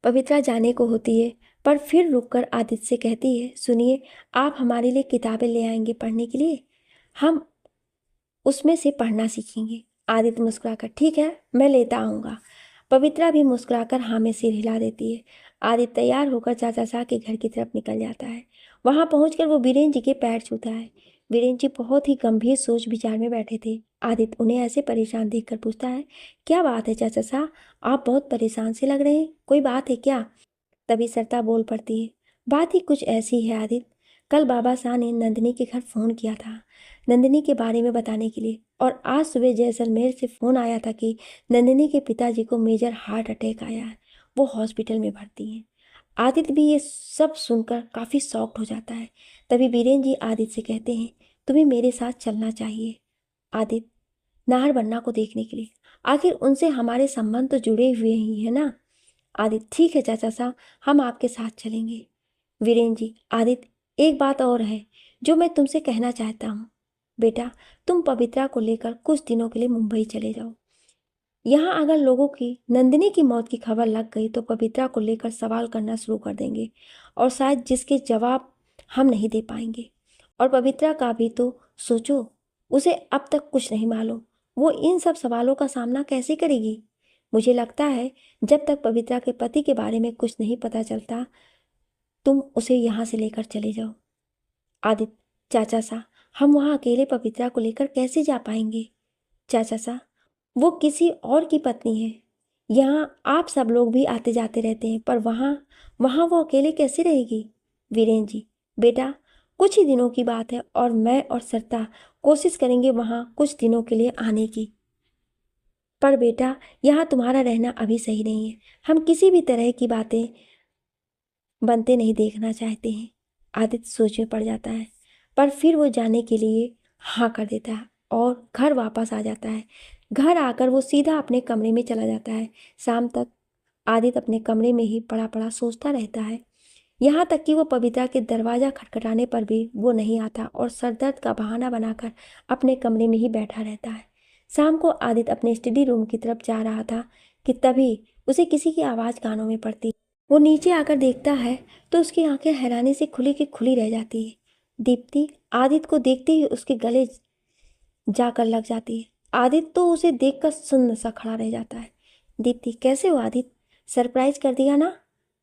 पवित्रा जाने को होती है, पर फिर रुककर आदित्य से कहती है, सुनिए, आप हमारे लिए किताबें ले आएंगे पढ़ने के लिए, हम उसमें से पढ़ना सीखेंगे। आदित्य मुस्कुराकर, ठीक है, मैं लेता आऊँगा। पवित्रा भी मुस्कुराकर हाँ में सिर हिला देती है। आदित्य तैयार होकर चाचा साहब के घर की तरफ निकल जाता है। वहाँ पहुंचकर वो बीरेन जी के पैर छूता है। बीरेन जी बहुत ही गंभीर सोच विचार में बैठे थे। आदित्य उन्हें ऐसे परेशान देखकर पूछता है, क्या बात है चाचा साहब, आप बहुत परेशान से लग रहे हैं, कोई बात है क्या? तभी सरिता बोल पड़ती है, बात ही कुछ ऐसी है आदित्य, कल बाबा शाह ने नंदिनी के घर फ़ोन किया था नंदिनी के बारे में बताने के लिए, और आज सुबह जैसलमेर से फ़ोन आया था कि नंदिनी के पिताजी को मेजर हार्ट अटैक आया है, वो हॉस्पिटल में भर्ती हैं। आदित्य भी ये सब सुनकर काफ़ी शॉक्ड हो जाता है। तभी बीरेन जी आदित्य से कहते हैं, तुम्हें मेरे साथ चलना चाहिए आदित्य, नाहरबन्ना को देखने के लिए, आखिर उनसे हमारे संबंध तो जुड़े हुए ही है ना। आदित्य, ठीक है चाचा साहब, हम आपके साथ चलेंगे। वीरेन जी, आदित्य, एक बात और है जो मैं तुमसे कहना चाहता हूँ। बेटा, तुम पवित्रा को लेकर कुछ दिनों के लिए मुंबई चले जाओ। यहाँ अगर लोगों की नंदिनी की मौत की खबर लग गई तो पवित्रा को लेकर सवाल करना शुरू कर देंगे, और शायद जिसके जवाब हम नहीं दे पाएंगे। और पवित्रा का भी तो सोचो, उसे अब तक कुछ नहीं मालूम, वो इन सब सवालों का सामना कैसे करेगी। मुझे लगता है जब तक पवित्रा के पति के बारे में कुछ नहीं पता चलता, तुम उसे यहाँ से लेकर चले जाओ। आदित्य, चाचा सा, हम वहाँ अकेले पवित्रा को लेकर कैसे जा पाएंगे? चाचा सा, वो किसी और की पत्नी है, यहाँ आप सब लोग भी आते जाते रहते हैं, पर वहाँ वहाँ वो अकेले कैसे रहेगी? वीरेन जी, बेटा, कुछ ही दिनों की बात है और मैं और सरिता कोशिश करेंगे वहाँ कुछ दिनों के लिए आने की, पर बेटा यहाँ तुम्हारा रहना अभी सही नहीं है, हम किसी भी तरह की बातें बनते नहीं देखना चाहते हैं। आदित्य सोच में पड़ जाता है, पर फिर वो जाने के लिए हाँ कर देता है और घर वापस आ जाता है। घर आकर वो सीधा अपने कमरे में चला जाता है। शाम तक आदित्य अपने कमरे में ही पड़ा पड़ा सोचता रहता है, यहाँ तक कि वो पवित्रा के दरवाज़ा खटखटाने पर भी वो नहीं आता और सरदर्द का बहाना बनाकर अपने कमरे में ही बैठा रहता है। शाम को आदित्य अपने स्टडी रूम की तरफ जा रहा था कि तभी उसे किसी की आवाज़ कानों में पड़ती। वो नीचे आकर देखता है तो उसकी आंखें हैरानी से खुली की खुली रह जाती है। दीप्ति आदित्य को देखते ही उसके गले जाकर लग जाती है। आदित्य तो उसे देखकर सुन्न सा खड़ा रह जाता है। दीप्ति, कैसे हो आदित्य, सरप्राइज कर दिया ना?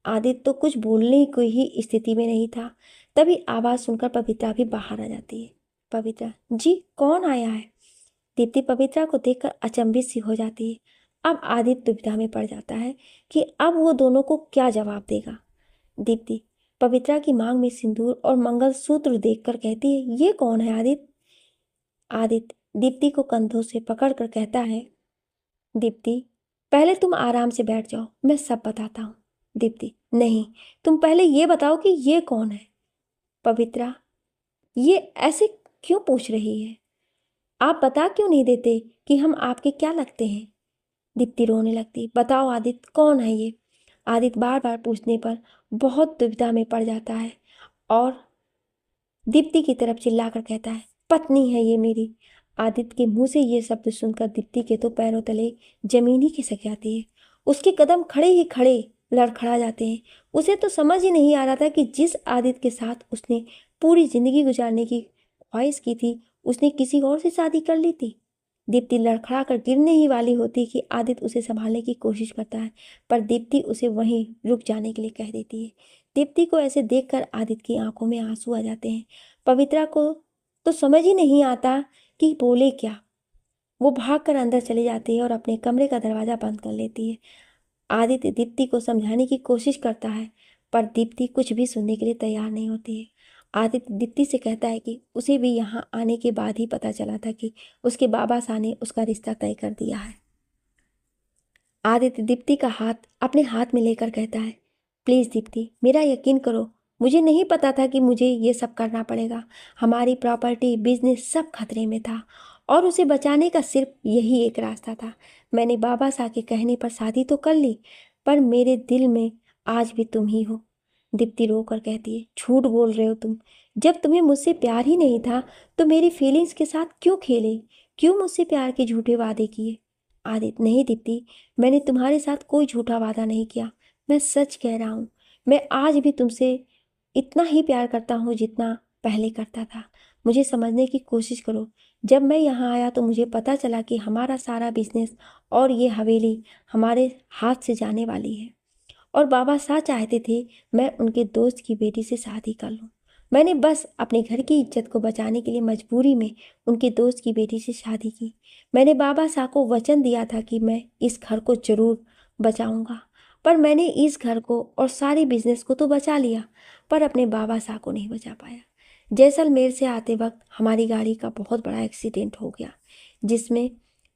आदित्य तो कुछ बोलने की ही स्थिति में नहीं था। तभी आवाज़ सुनकर पवित्रा भी बाहर आ जाती है। पवित्रा, जी कौन आया है? दीप्ति पवित्रा को देखकर अचंभित सी हो जाती है। अब आदित्य दुविधा में पड़ जाता है कि अब वो दोनों को क्या जवाब देगा। दीप्ति पवित्रा की मांग में सिंदूर और मंगलसूत्र देखकर कहती है, ये कौन है आदित्य? आदित्य दीप्ति को कंधों से पकड़कर कहता है, दीप्ति पहले तुम आराम से बैठ जाओ, मैं सब बताता हूँ। दीप्ति नहीं, तुम पहले ये बताओ कि ये कौन है। पवित्रा ये ऐसे क्यों पूछ रही है? आप बता क्यों नहीं देते कि हम आपके क्या लगते हैं? दीप्ति रोने लगती, बताओ आदित्य कौन है ये? आदित्य बार बार पूछने पर बहुत दुविधा में पड़ जाता है और दीप्ति की तरफ चिल्लाकर कहता है, पत्नी है ये मेरी। आदित्य के मुंह से ये शब्द सुनकर दीप्ति के तो पैरों तले जमीन ही खिसक जाती है। उसके कदम खड़े ही खड़े लड़खड़ा जाते हैं। उसे तो समझ ही नहीं आ रहा था कि जिस आदित्य के साथ उसने पूरी जिंदगी गुजारने की ख्वाहिश की थी, उसने किसी और से शादी कर ली थी। दीप्ति लड़खड़ा कर गिरने ही वाली होती कि आदित्य उसे संभालने की कोशिश करता है, पर दीप्ति उसे वहीं रुक जाने के लिए कह देती है। दीप्ति को ऐसे देखकर आदित्य की आंखों में आंसू आ जाते हैं। पवित्रा को तो समझ ही नहीं आता कि बोले क्या। वो भागकर अंदर चली जाती है और अपने कमरे का दरवाज़ा बंद कर लेती है। आदित्य दीप्ति को समझाने की कोशिश करता है, पर दीप्ति कुछ भी सुनने के लिए तैयार नहीं होती है। आदित्य दीप्ति से कहता है कि उसे भी यहाँ आने के बाद ही पता चला था कि उसके बाबा साहब ने उसका रिश्ता तय कर दिया है। आदित्य दीप्ति का हाथ अपने हाथ में लेकर कहता है, प्लीज़ दीप्ति मेरा यकीन करो, मुझे नहीं पता था कि मुझे ये सब करना पड़ेगा। हमारी प्रॉपर्टी बिजनेस सब खतरे में था और उसे बचाने का सिर्फ यही एक रास्ता था। मैंने बाबा साहब के कहने पर शादी तो कर ली, पर मेरे दिल में आज भी तुम ही हो। दीप्ति रोकर कहती है, झूठ बोल रहे हो तुम। जब तुम्हें मुझसे प्यार ही नहीं था तो मेरी फीलिंग्स के साथ क्यों खेले, क्यों मुझसे प्यार के झूठे वादे किए? आदित्य नहीं दीप्ति, मैंने तुम्हारे साथ कोई झूठा वादा नहीं किया, मैं सच कह रहा हूँ। मैं आज भी तुमसे इतना ही प्यार करता हूँ जितना पहले करता था। मुझे समझने की कोशिश करो। जब मैं यहाँ आया तो मुझे पता चला कि हमारा सारा बिजनेस और ये हवेली हमारे हाथ से जाने वाली है और बाबा साहब चाहते थे मैं उनके दोस्त की बेटी से शादी कर लूँ। मैंने बस अपने घर की इज्जत को बचाने के लिए मजबूरी में उनके दोस्त की बेटी से शादी की। मैंने बाबा साहब को वचन दिया था कि मैं इस घर को जरूर बचाऊंगा, पर मैंने इस घर को और सारे बिजनेस को तो बचा लिया, पर अपने बाबा साहब को नहीं बचा पाया। जैसलमेर से आते वक्त हमारी गाड़ी का बहुत बड़ा एक्सीडेंट हो गया, जिसमें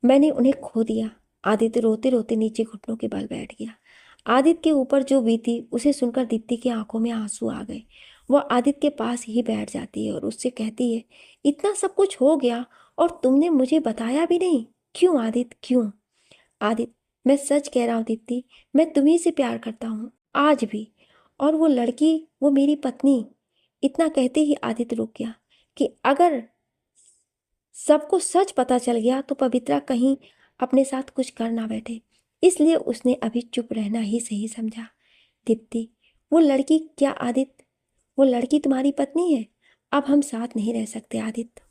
मैंने उन्हें खो दिया। आदित्य रोते रोते नीचे घुटनों के बल बैठ गया। आदित्य के ऊपर जो बीती उसे सुनकर दीप्ति की आंखों में आंसू आ गए। वह आदित्य के पास ही बैठ जाती है और उससे कहती है, इतना सब कुछ हो गया और तुमने मुझे बताया भी नहीं, क्यों आदित्य क्यों? आदित्य मैं सच कह रहा हूँ दीप्ति, मैं तुम्ही से प्यार करता हूँ आज भी, और वो लड़की वो मेरी पत्नी। इतना कहते ही आदित्य रुक गया कि अगर सबको सच पता चल गया तो पवित्रा कहीं अपने साथ कुछ कर ना बैठे, इसलिए उसने अभी चुप रहना ही सही समझा। दीप्ति वो लड़की क्या आदित्य, वो लड़की तुम्हारी पत्नी है? अब हम साथ नहीं रह सकते आदित्य,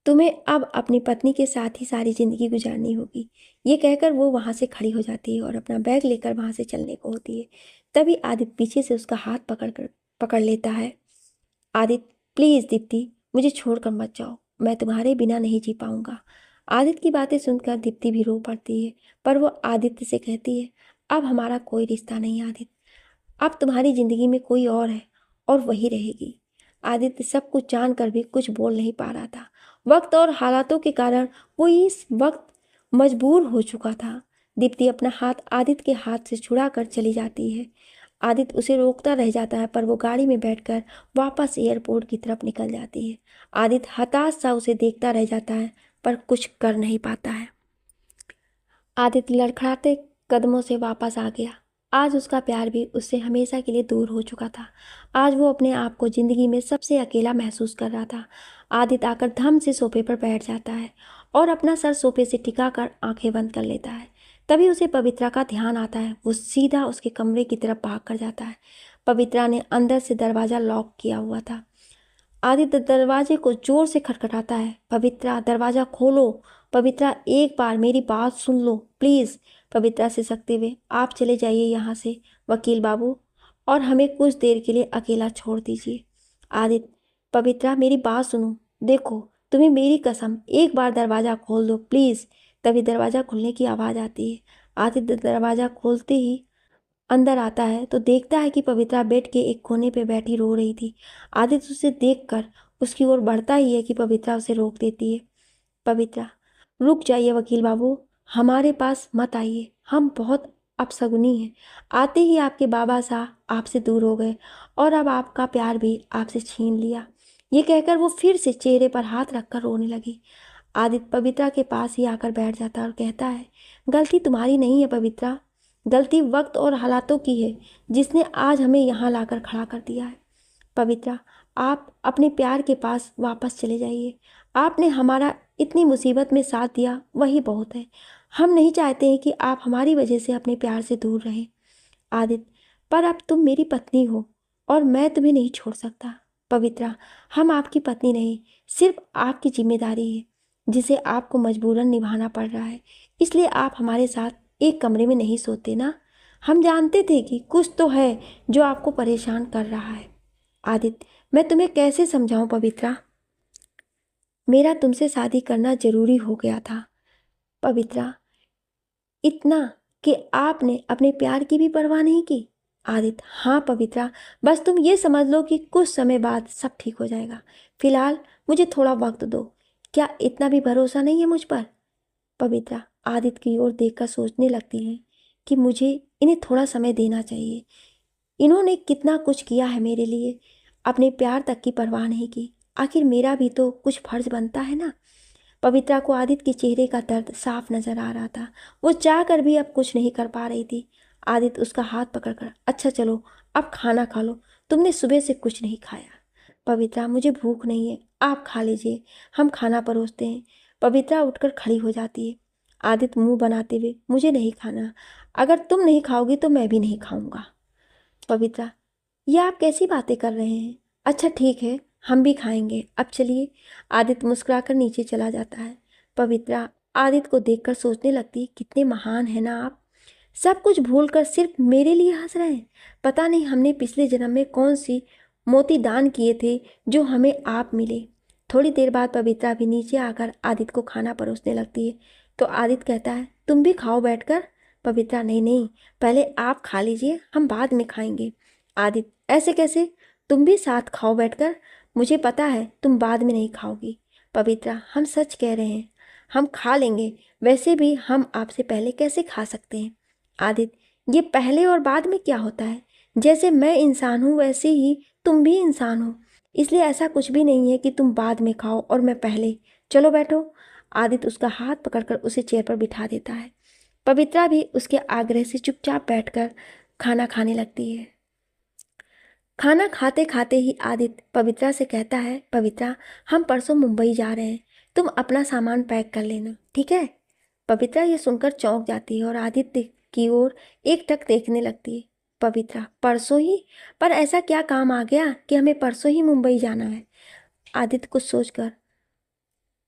तुम्हें अब अपनी पत्नी के साथ ही सारी जिंदगी गुजारनी होगी। ये कहकर वो वहाँ से खड़ी हो जाती है और अपना बैग लेकर वहाँ से चलने को होती है। तभी आदित्य पीछे से उसका हाथ पकड़ लेता है। आदित्य प्लीज़ दीप्ति मुझे छोड़कर मत जाओ, मैं तुम्हारे बिना नहीं जी पाऊंगा। आदित्य की बातें सुनकर दीप्ति भी रो पड़ती है, पर वो आदित्य से कहती है, अब हमारा कोई रिश्ता नहीं आदित्य, अब तुम्हारी जिंदगी में कोई और है और वही रहेगी। आदित्य सब कुछ जानकर भी कुछ बोल नहीं पा रहा था। वक्त और हालातों के कारण वो इस वक्त मजबूर हो चुका था। दीप्ति अपना हाथ आदित्य के हाथ से छुड़ा कर चली जाती है। आदित्य उसे रोकता रह जाता है, पर वो गाड़ी में बैठकर वापस एयरपोर्ट की तरफ निकल जाती है। आदित्य हताश सा उसे देखता रह जाता है, पर कुछ कर नहीं पाता है। आदित्य लड़खड़ाते कदमों से वापस आ गया। आज उसका प्यार भी उससे हमेशा के लिए दूर हो चुका था। आज वो अपने आप को जिंदगी में सबसे अकेला महसूस कर रहा था। आदित्य आकर धम से सोफे पर बैठ जाता है और अपना सर सोफे से टिकाकर आंखें बंद कर लेता है। तभी उसे पवित्रा का ध्यान आता है। वो सीधा उसके कमरे की तरफ भाग कर जाता है। पवित्रा ने अंदर से दरवाज़ा लॉक किया हुआ था। आदित्य दरवाजे को जोर से खटखटाता है। पवित्रा, दरवाजा खोलो। पवित्रा, एक बार मेरी बात सुन लो प्लीज़। पवित्रा सिसकते हुए, आप चले जाइए यहाँ से वकील बाबू, और हमें कुछ देर के लिए अकेला छोड़ दीजिए। आदित्य, पवित्रा मेरी बात सुनो, देखो तुम्हें मेरी कसम, एक बार दरवाज़ा खोल दो प्लीज़। तभी दरवाज़ा खुलने की आवाज़ आती है। आदित्य दरवाज़ा खोलते ही अंदर आता है तो देखता है कि पवित्रा बेड के एक कोने पे बैठी रो रही थी। आदित्य उसे देखकर उसकी ओर बढ़ता ही है कि पवित्रा उसे रोक देती है। पवित्रा, रुक जाइए वकील बाबू, हमारे पास मत आइए, हम बहुत अपशगुनी हैं। आते ही आपके बाबा साहब आपसे दूर हो गए और अब आपका प्यार भी आपसे छीन लिया। ये कहकर वो फिर से चेहरे पर हाथ रखकर रोने लगी। आदित्य पवित्रा के पास ही आकर बैठ जाता है और कहता है, गलती तुम्हारी नहीं है पवित्रा, गलती वक्त और हालातों की है जिसने आज हमें यहाँ लाकर खड़ा कर दिया है। पवित्रा, आप अपने प्यार के पास वापस चले जाइए। आपने हमारा इतनी मुसीबत में साथ दिया, वही बहुत है। हम नहीं चाहते हैं कि आप हमारी वजह से अपने प्यार से दूर रहें। आदित्य, पर अब तुम मेरी पत्नी हो और मैं तुम्हें नहीं छोड़ सकता। पवित्रा, हम आपकी पत्नी नहीं, सिर्फ आपकी जिम्मेदारी है जिसे आपको मजबूरन निभाना पड़ रहा है। इसलिए आप हमारे साथ एक कमरे में नहीं सोते ना। हम जानते थे कि कुछ तो है जो आपको परेशान कर रहा है। आदित्य, मैं तुम्हें कैसे समझाऊं पवित्रा, मेरा तुमसे शादी करना जरूरी हो गया था। पवित्रा, इतना कि आपने अपने प्यार की भी परवाह नहीं की। आदित्य, हाँ पवित्रा, बस तुम ये समझ लो कि कुछ समय बाद सब ठीक हो जाएगा। फिलहाल मुझे थोड़ा वक्त दो। क्या इतना भी भरोसा नहीं है मुझ पर? पवित्रा आदित्य की ओर देखकर सोचने लगती है कि मुझे इन्हें थोड़ा समय देना चाहिए। इन्होंने कितना कुछ किया है मेरे लिए, अपने प्यार तक की परवाह नहीं की। आखिर मेरा भी तो कुछ फर्ज बनता है ना। पवित्रा को आदित्य के चेहरे का दर्द साफ नजर आ रहा था। वो चाह कर भी अब कुछ नहीं कर पा रही थी। आदित्य उसका हाथ पकड़कर, अच्छा चलो अब खाना खा लो, तुमने सुबह से कुछ नहीं खाया। पवित्रा, मुझे भूख नहीं है, आप खा लीजिए, हम खाना परोसते हैं। पवित्रा उठकर खड़ी हो जाती है। आदित्य मुंह बनाते हुए, मुझे नहीं खाना, अगर तुम नहीं खाओगी तो मैं भी नहीं खाऊंगा। पवित्रा, ये आप कैसी बातें कर रहे हैं? अच्छा ठीक है, हम भी खाएंगे, अब चलिए। आदित्य मुस्कुराकर नीचे चला जाता है। पवित्रा आदित्य को देखकर सोचने लगती, कितने महान है ना आप, सब कुछ भूलकर सिर्फ मेरे लिए हंस रहे हैं। पता नहीं हमने पिछले जन्म में कौन सी मोती दान किए थे जो हमें आप मिले। थोड़ी देर बाद पवित्रा भी नीचे आकर आदित्य को खाना परोसने लगती है तो आदित्य कहता है, तुम भी खाओ बैठकर। पवित्रा, नहीं नहीं, पहले आप खा लीजिए, हम बाद में खाएंगे। आदित्य, ऐसे कैसे, तुम भी साथ खाओ बैठकर, मुझे पता है तुम बाद में नहीं खाओगी। पवित्रा, हम सच कह रहे हैं, हम खा लेंगे, वैसे भी हम आपसे पहले कैसे खा सकते हैं। आदित्य, ये पहले और बाद में क्या होता है, जैसे मैं इंसान हूँ वैसे ही तुम भी इंसान हो, इसलिए ऐसा कुछ भी नहीं है कि तुम बाद में खाओ और मैं पहले। चलो बैठो। आदित्य उसका हाथ पकड़कर उसे चेयर पर बिठा देता है। पवित्रा भी उसके आग्रह से चुपचाप बैठकर खाना खाने लगती है। खाना खाते खाते ही आदित्य पवित्रा से कहता है, पवित्रा हम परसों मुंबई जा रहे हैं, तुम अपना सामान पैक कर लेना, ठीक है। पवित्रा ये सुनकर चौंक जाती है और आदित्य की ओर एकटक देखने लगती है। पवित्रा, परसों ही? पर ऐसा क्या काम आ गया कि हमें परसों ही मुंबई जाना है? आदित्य कुछ सोचकर,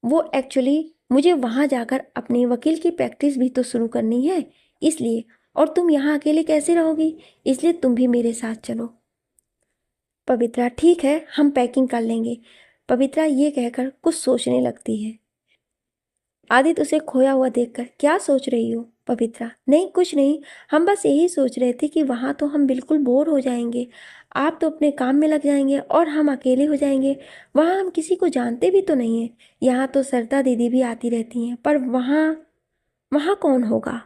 वो एक्चुअली मुझे वहाँ जाकर अपनी वकील की प्रैक्टिस भी तो शुरू करनी है, इसलिए। और तुम यहाँ अकेले कैसे रहोगी, इसलिए तुम भी मेरे साथ चलो। पवित्रा, ठीक है, हम पैकिंग कर लेंगे। पवित्रा ये कहकर कुछ सोचने लगती है। आदित्य उसे खोया हुआ देखकर, क्या सोच रही हो? पवित्रा, नहीं कुछ नहीं, हम बस यही सोच रहे थे कि वहाँ तो हम बिल्कुल बोर हो जाएंगे, आप तो अपने काम में लग जाएंगे और हम अकेले हो जाएंगे। वहाँ हम किसी को जानते भी तो नहीं हैं। यहाँ तो सरता दीदी भी आती रहती हैं, पर वहाँ वहाँ कौन होगा?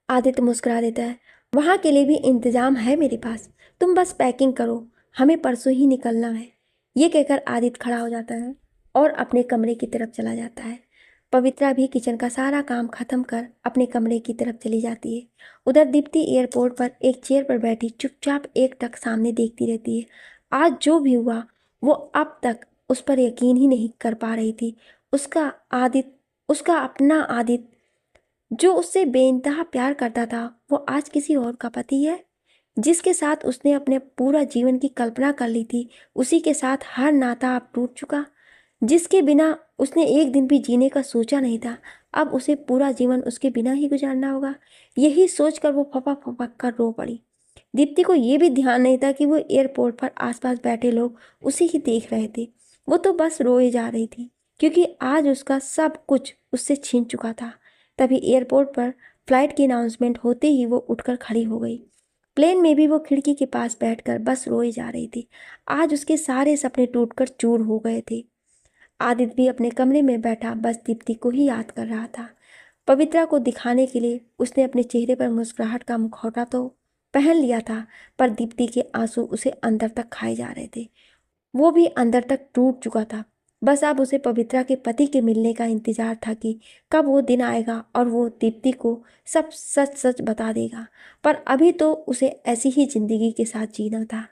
आदित्य मुस्कुरा देता है, वहाँ के लिए भी इंतजाम है मेरे पास, तुम बस पैकिंग करो, हमें परसों ही निकलना है। ये कहकर आदित्य खड़ा हो जाता है और अपने कमरे की तरफ चला जाता है। पवित्रा भी किचन का सारा काम खत्म कर अपने कमरे की तरफ चली जाती है। उधर दीप्ति एयरपोर्ट पर एक चेयर पर बैठी चुपचाप एकटक सामने देखती रहती है। आज जो भी हुआ वो अब तक उस पर यकीन ही नहीं कर पा रही थी। उसका आदित्य, उसका अपना आदित्य जो उससे बेइंतहा प्यार करता था, वो आज किसी और का पति है। जिसके साथ उसने अपने पूरा जीवन की कल्पना कर ली थी, उसी के साथ हर नाता अब टूट चुका। जिसके बिना उसने एक दिन भी जीने का सोचा नहीं था, अब उसे पूरा जीवन उसके बिना ही गुजारना होगा। यही सोचकर वो फपक फपक कर रो पड़ी। दीप्ति को ये भी ध्यान नहीं था कि वो एयरपोर्ट पर आसपास बैठे लोग उसे ही देख रहे थे। वो तो बस रोए जा रही थी, क्योंकि आज उसका सब कुछ उससे छीन चुका था। तभी एयरपोर्ट पर फ्लाइट की अनाउंसमेंट होते ही वो उठकर खड़ी हो गई। प्लेन में भी वो खिड़की के पास बैठकर बस रोए जा रही थी। आज उसके सारे सपने टूटकर चूर हो गए थे। आदित्य भी अपने कमरे में बैठा बस दीप्ति को ही याद कर रहा था। पवित्रा को दिखाने के लिए उसने अपने चेहरे पर मुस्कुराहट का मुखौटा तो पहन लिया था, पर दीप्ति के आंसू उसे अंदर तक खाए जा रहे थे। वो भी अंदर तक टूट चुका था। बस अब उसे पवित्रा के पति के मिलने का इंतजार था कि कब वो दिन आएगा और वो दीप्ति को सब सच सच बता देगा। पर अभी तो उसे ऐसी ही जिंदगी के साथ जीना था।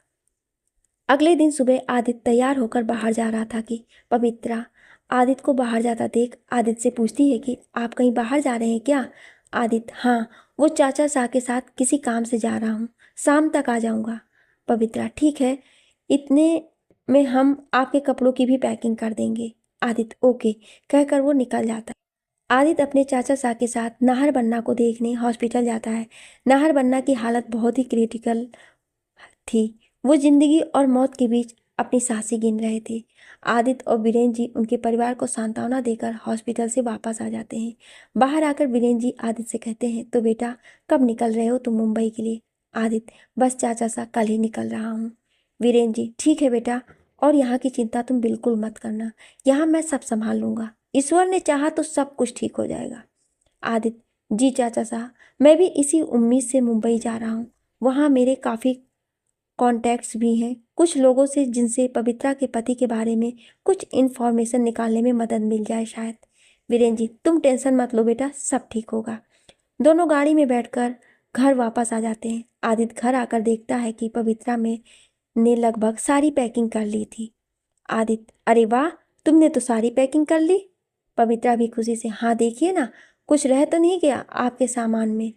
अगले दिन सुबह आदित्य तैयार होकर बाहर जा रहा था कि पवित्रा आदित्य को बाहर जाता देख आदित्य से पूछती है कि आप कहीं बाहर जा रहे हैं क्या? आदित्य, हाँ, वो चाचा शाह के साथ किसी काम से जा रहा हूँ, शाम तक आ जाऊँगा। पवित्रा, ठीक है, इतने में हम आपके कपड़ों की भी पैकिंग कर देंगे। आदित्य, ओके, कहकर वो निकल जाता है। आदित्य अपने चाचा शाह के साथ नाहर बन्ना को देखने हॉस्पिटल जाता है। नाहर बन्ना की हालत बहुत ही क्रिटिकल थी। वो जिंदगी और मौत के बीच अपनी सांसें गिन रहे थे। आदित्य और वीरेंद्र जी उनके परिवार को सांत्वना देकर हॉस्पिटल से वापस आ जाते हैं। बाहर आकर वीरेंद्र जी आदित्य से कहते हैं, तो बेटा कब निकल रहे हो तुम मुंबई के लिए? आदित्य, बस चाचा सा कल ही निकल रहा हूँ। वीरेंद्र जी, ठीक है बेटा, और यहाँ की चिंता तुम बिल्कुल मत करना, यहाँ मैं सब संभाल लूँगा। ईश्वर ने चाहा तो सब कुछ ठीक हो जाएगा। आदित्य, जी चाचा साहब, मैं भी इसी उम्मीद से मुंबई जा रहा हूँ। वहाँ मेरे काफ़ी कॉन्टैक्ट्स भी हैं, कुछ लोगों से, जिनसे पवित्रा के पति के बारे में कुछ इन्फॉर्मेशन निकालने में मदद मिल जाए शायद। वीरेंद्र जी, तुम टेंशन मत लो बेटा, सब ठीक होगा। दोनों गाड़ी में बैठकर घर वापस आ जाते हैं। आदित्य घर आकर देखता है कि पवित्रा में ने लगभग सारी पैकिंग कर ली थी। आदित्य, अरे वाह, तुमने तो सारी पैकिंग कर ली। पवित्रा भी खुशी से, हाँ देखिए ना, कुछ रह तो नहीं गया आपके सामान में?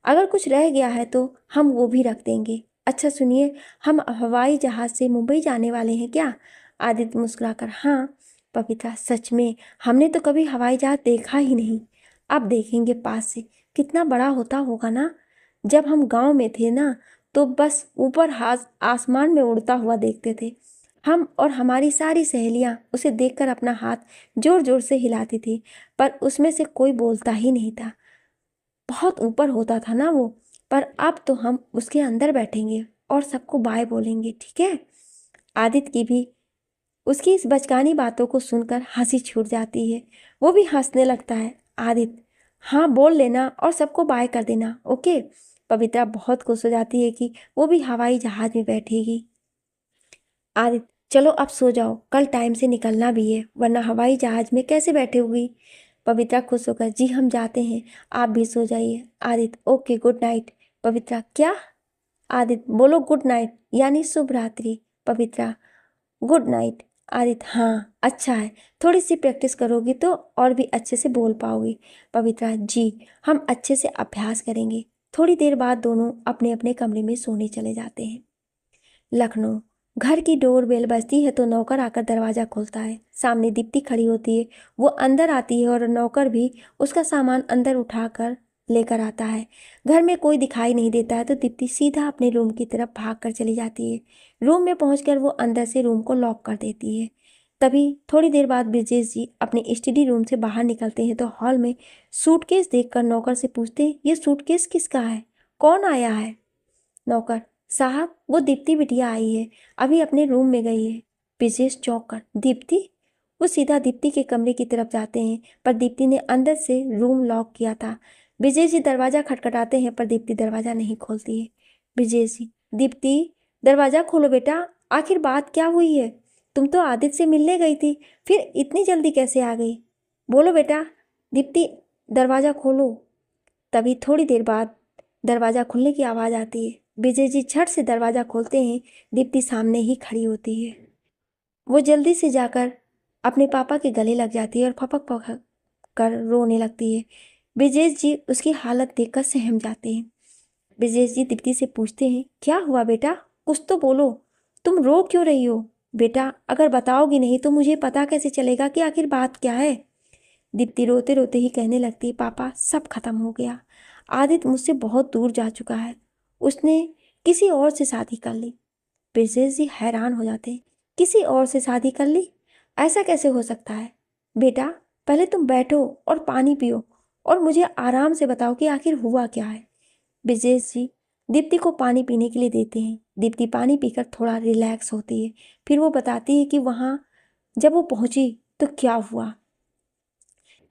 अगर कुछ रह गया है तो हम वो भी रख देंगे। अच्छा सुनिए, हम हवाई जहाज से मुंबई जाने वाले हैं क्या? आदित्य मुस्कुराकर, हाँ। पवित्रा, सच में? हमने तो कभी हवाई जहाज देखा ही नहीं। अब देखेंगे पास से, कितना बड़ा होता होगा ना। जब हम गांव में थे ना, तो बस ऊपर आसमान में उड़ता हुआ देखते थे। हम और हमारी सारी सहेलियां उसे देखकर अपना हाथ जोर जोर से हिलाती थी, पर उसमें से कोई बोलता ही नहीं था। बहुत ऊपर होता था ना वो। पर अब तो हम उसके अंदर बैठेंगे और सबको बाय बोलेंगे, ठीक है? आदित्य की भी उसकी इस बचकानी बातों को सुनकर हंसी छूट जाती है। वो भी हंसने लगता है। आदित्य, हाँ बोल लेना और सबको बाय कर देना, ओके। पवित्रा बहुत खुश हो जाती है कि वो भी हवाई जहाज में बैठेगी। आदित्य, चलो अब सो जाओ, कल टाइम से निकलना भी है, वरना हवाई जहाज में कैसे बैठे होगी? पवित्रा खुश होकर, जी हम जाते हैं, आप भी सो जाइए। Aditya, okay, good night. Pavitra, क्या? आदित्य, बोलो गुड नाइट, यानी शुभ रात्रि। पवित्रा, गुड नाइट। आदित्य, हाँ अच्छा है, थोड़ी सी प्रैक्टिस करोगी तो और भी अच्छे से बोल पाओगी। पवित्रा, जी हम अच्छे से अभ्यास करेंगे। थोड़ी देर बाद दोनों अपने अपने कमरे में सोने चले जाते हैं। लखनऊ। घर की डोरबेल बजती है तो नौकर आकर दरवाज़ा खोलता है। सामने दीप्ति खड़ी होती है। वो अंदर आती है और नौकर भी उसका सामान अंदर उठाकर लेकर आता है। घर में कोई दिखाई नहीं देता है तो दीप्ति सीधा अपने रूम की तरफ भाग कर चली जाती है। रूम में पहुंचकर वो अंदर से रूम को लॉक कर देती है। तभी थोड़ी देर बाद ब्रिजेश जी अपने स्टडी रूम से बाहर निकलते हैं तो हॉल में सूटकेस देखकर नौकर से पूछते हैं, ये सूटकेस किसका है? कौन आया है? नौकर, साहब वो दीप्ति बिटिया आई है, अभी अपने रूम में गई है। ब्रिजेश चौंक कर, दीप्ति? वो सीधा दीप्ति के कमरे की तरफ जाते हैं, पर दीप्ति ने अंदर से रूम लॉक किया था। ब्रिजेश जी दरवाजा खटखटाते हैं पर दीप्ति दरवाजा नहीं खोलती है। ब्रिजेश जी, दीप्ति दरवाजा खोलो बेटा, आखिर बात क्या हुई है? तुम तो आदित्य से मिलने गई थी, फिर इतनी जल्दी कैसे आ गई? बोलो बेटा। दीप्ति, दरवाजा खोलो। तभी थोड़ी देर बाद दरवाजा खुलने की आवाज़ आती है। विजय जी झट से दरवाज़ा खोलते हैं। दीप्ति सामने ही खड़ी होती है। वो जल्दी से जाकर अपने पापा के गले लग जाती है और फपक फपक कर रोने लगती है। विजय जी उसकी हालत देखकर सहम जाते हैं। ब्रजेश जी दीप्ति से पूछते हैं, क्या हुआ बेटा, कुछ तो बोलो, तुम रो क्यों रही हो? बेटा अगर बताओगी नहीं तो मुझे पता कैसे चलेगा कि आखिर बात क्या है? दीप्ति रोते रोते ही कहने लगती, पापा सब खत्म हो गया, आदित्य मुझसे बहुत दूर जा चुका है, उसने किसी और से शादी कर ली। ब्रजेश जी हैरान हो जाते हैं, किसी और से शादी कर ली? ऐसा कैसे हो सकता है? बेटा पहले तुम बैठो और पानी पियो और मुझे आराम से बताओ कि आखिर हुआ क्या है। ब्रजेश जी दीप्ति को पानी पीने के लिए देते हैं। दीप्ति पानी पीकर थोड़ा रिलैक्स होती है। फिर वो बताती है कि वहाँ जब वो पहुंची तो क्या हुआ।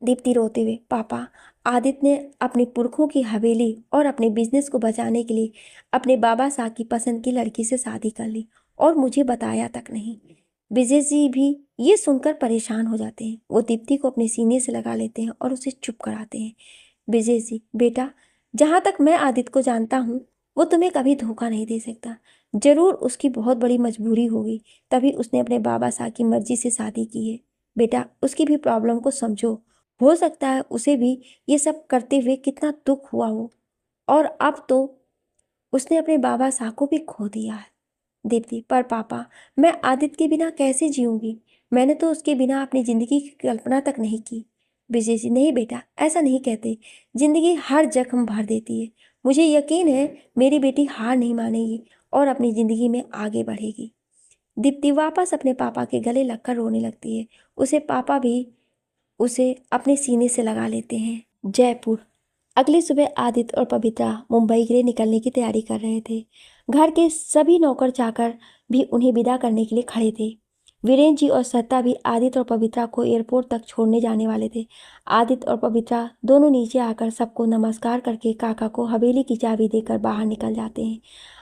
दीप्ति रोते हुए, पापा आदित्य ने अपने पुरखों की हवेली और अपने बिजनेस को बचाने के लिए अपने बाबा साहब की पसंद की लड़की से शादी कर ली और मुझे बताया तक नहीं। ब्रजेश जी भी ये सुनकर परेशान हो जाते हैं। वो दीप्ति को अपने सीने से लगा लेते हैं और उसे चुप कराते हैं। ब्रजेश जी, बेटा जहाँ तक मैं आदित्य को जानता हूँ वो तुम्हें कभी धोखा नहीं दे सकता। जरूर उसकी बहुत बड़ी मजबूरी होगी, तभी उसने अपने बाबा साहब की मर्जी से शादी की है। बेटा उसकी भी प्रॉब्लम को समझो, हो सकता है उसे भी ये सब करते हुए कितना दुख हुआ हो, और अब तो उसने अपने बाबा साहब को भी खो दिया है। दीप्ति, पर पापा मैं आदित्य के बिना कैसे जीऊंगी? मैंने तो उसके बिना अपनी जिंदगी की कल्पना तक नहीं की। विजय जी, नहीं बेटा ऐसा नहीं कहते, जिंदगी हर जख्म भर देती है। मुझे यकीन है मेरी बेटी हार नहीं मानेगी और अपनी जिंदगी में आगे बढ़ेगी। दीप्ति वापस अपने पापा के गले लगकर रोने लगती है। उसे पापा भी उसे अपने सीने से लगा लेते हैं। जयपुर। अगली सुबह आदित्य और पवित्रा मुंबई के लिए निकलने की तैयारी कर रहे थे। घर के सभी नौकर चाकर भी उन्हें विदा करने के लिए खड़े थे। वीरेंद्र जी और सत्ता भी आदित्य और पवित्रा को एयरपोर्ट तक छोड़ने जाने वाले थे। आदित्य और पवित्रा दोनों नीचे आकर सबको नमस्कार करके काका को हवेली की चाबी देकर बाहर निकल जाते हैं।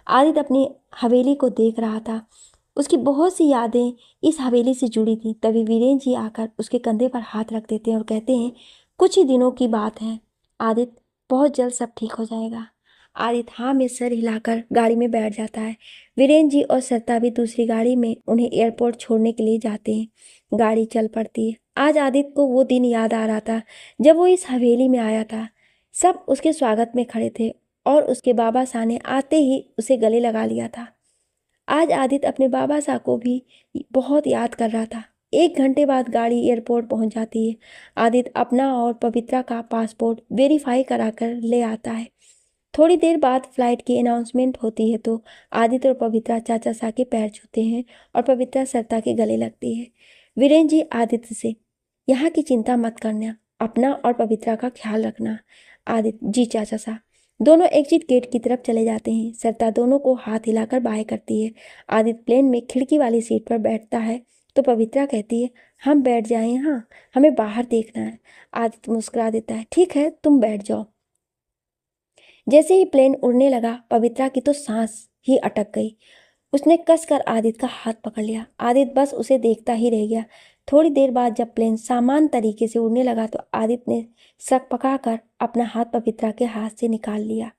आदित्य अपनी हवेली को देख रहा था। उसकी बहुत सी यादें इस हवेली से जुड़ी थी। तभी वीरेंद्र जी आकर उसके कंधे पर हाथ रख देते हैं और कहते हैं, कुछ ही दिनों की बात है आदित्य, बहुत जल्द सब ठीक हो जाएगा। आदित्य हाँ में सर हिलाकर गाड़ी में बैठ जाता है। वीरेंद्र जी और सत्ता भी दूसरी गाड़ी में उन्हें एयरपोर्ट छोड़ने के लिए जाते हैं। गाड़ी चल पड़ती है। आज आदित्य को वो दिन याद आ रहा था जब वो इस हवेली में आया था। सब उसके स्वागत में खड़े थे और उसके बाबा साहब ने आते ही उसे गले लगा लिया था। आज आदित्य अपने बाबा साहब को भी बहुत याद कर रहा था। 1 घंटे बाद गाड़ी एयरपोर्ट पहुंच जाती है। आदित्य अपना और पवित्रा का पासपोर्ट वेरीफाई कराकर ले आता है। थोड़ी देर बाद फ्लाइट की अनाउंसमेंट होती है तो आदित्य और पवित्रा चाचा साहब के पैर छूते हैं और पवित्रा सत्ता के गले लगती है। वीरेंद्र जी आदित्य से, यहाँ की चिंता मत करना, अपना और पवित्रा का ख्याल रखना। आदित्य, जी चाचा साहब। दोनों एग्जिट गेट की तरफ चले जाते हैं। सरिता दोनों को हाथ हिलाकर बाय करती है। आदित्य प्लेन में खिड़की वाली सीट पर बैठता है तो पवित्रा कहती है, हम बैठ जाएं यहाँ, हमें बाहर देखना है। आदित्य मुस्कुरा देता है, ठीक है तुम बैठ जाओ। जैसे ही प्लेन उड़ने लगा पवित्रा की तो सांस ही अटक गई। उसने कसकर आदित्य का हाथ पकड़ लिया। आदित्य बस उसे देखता ही रह गया। थोड़ी देर बाद जब प्लेन सामान्य तरीके से उड़ने लगा तो आदित्य ने सक पकाकर अपना हाथ पवित्रा के हाथ से निकाल लिया।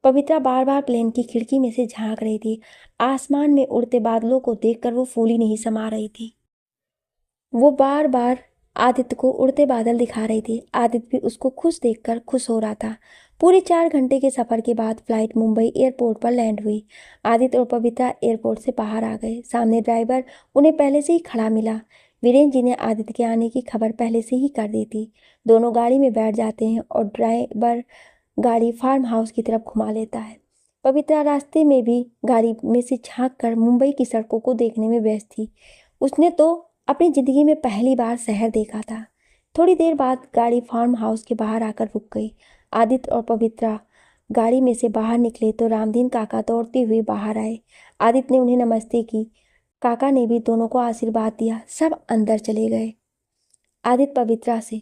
पवित्रा बार बार प्लेन की खिड़की में से झांक रही थी। आसमान में उड़ते बादलों को देखकर वो फूली नहीं समा रही थी। वो बार बार आदित्य को उड़ते बादल दिखा रही थी। आदित्य भी उसको खुश देखकर खुश हो रहा था। पूरे 4 घंटे के सफर के बाद फ्लाइट मुंबई एयरपोर्ट पर लैंड हुई। आदित्य और पवित्रा एयरपोर्ट से बाहर आ गए। सामने ड्राइवर उन्हें पहले से ही खड़ा मिला। वीरेंद्र जी ने आदित्य के आने की खबर पहले से ही कर दी थी। दोनों गाड़ी में बैठ जाते हैं और ड्राइवर गाड़ी फार्म हाउस की तरफ घुमा लेता है। पवित्रा रास्ते में भी गाड़ी में से झांक कर मुंबई की सड़कों को देखने में व्यस्त थी। उसने तो अपनी जिंदगी में पहली बार शहर देखा था। थोड़ी देर बाद गाड़ी फार्म हाउस के बाहर आकर रुक गई। आदित्य और पवित्रा गाड़ी में से बाहर निकले तो रामदीन काका दौड़ते हुए बाहर आए। आदित्य ने उन्हें नमस्ते की। काका ने भी दोनों को आशीर्वाद दिया। सब अंदर चले गए। आदित्य पवित्रा से,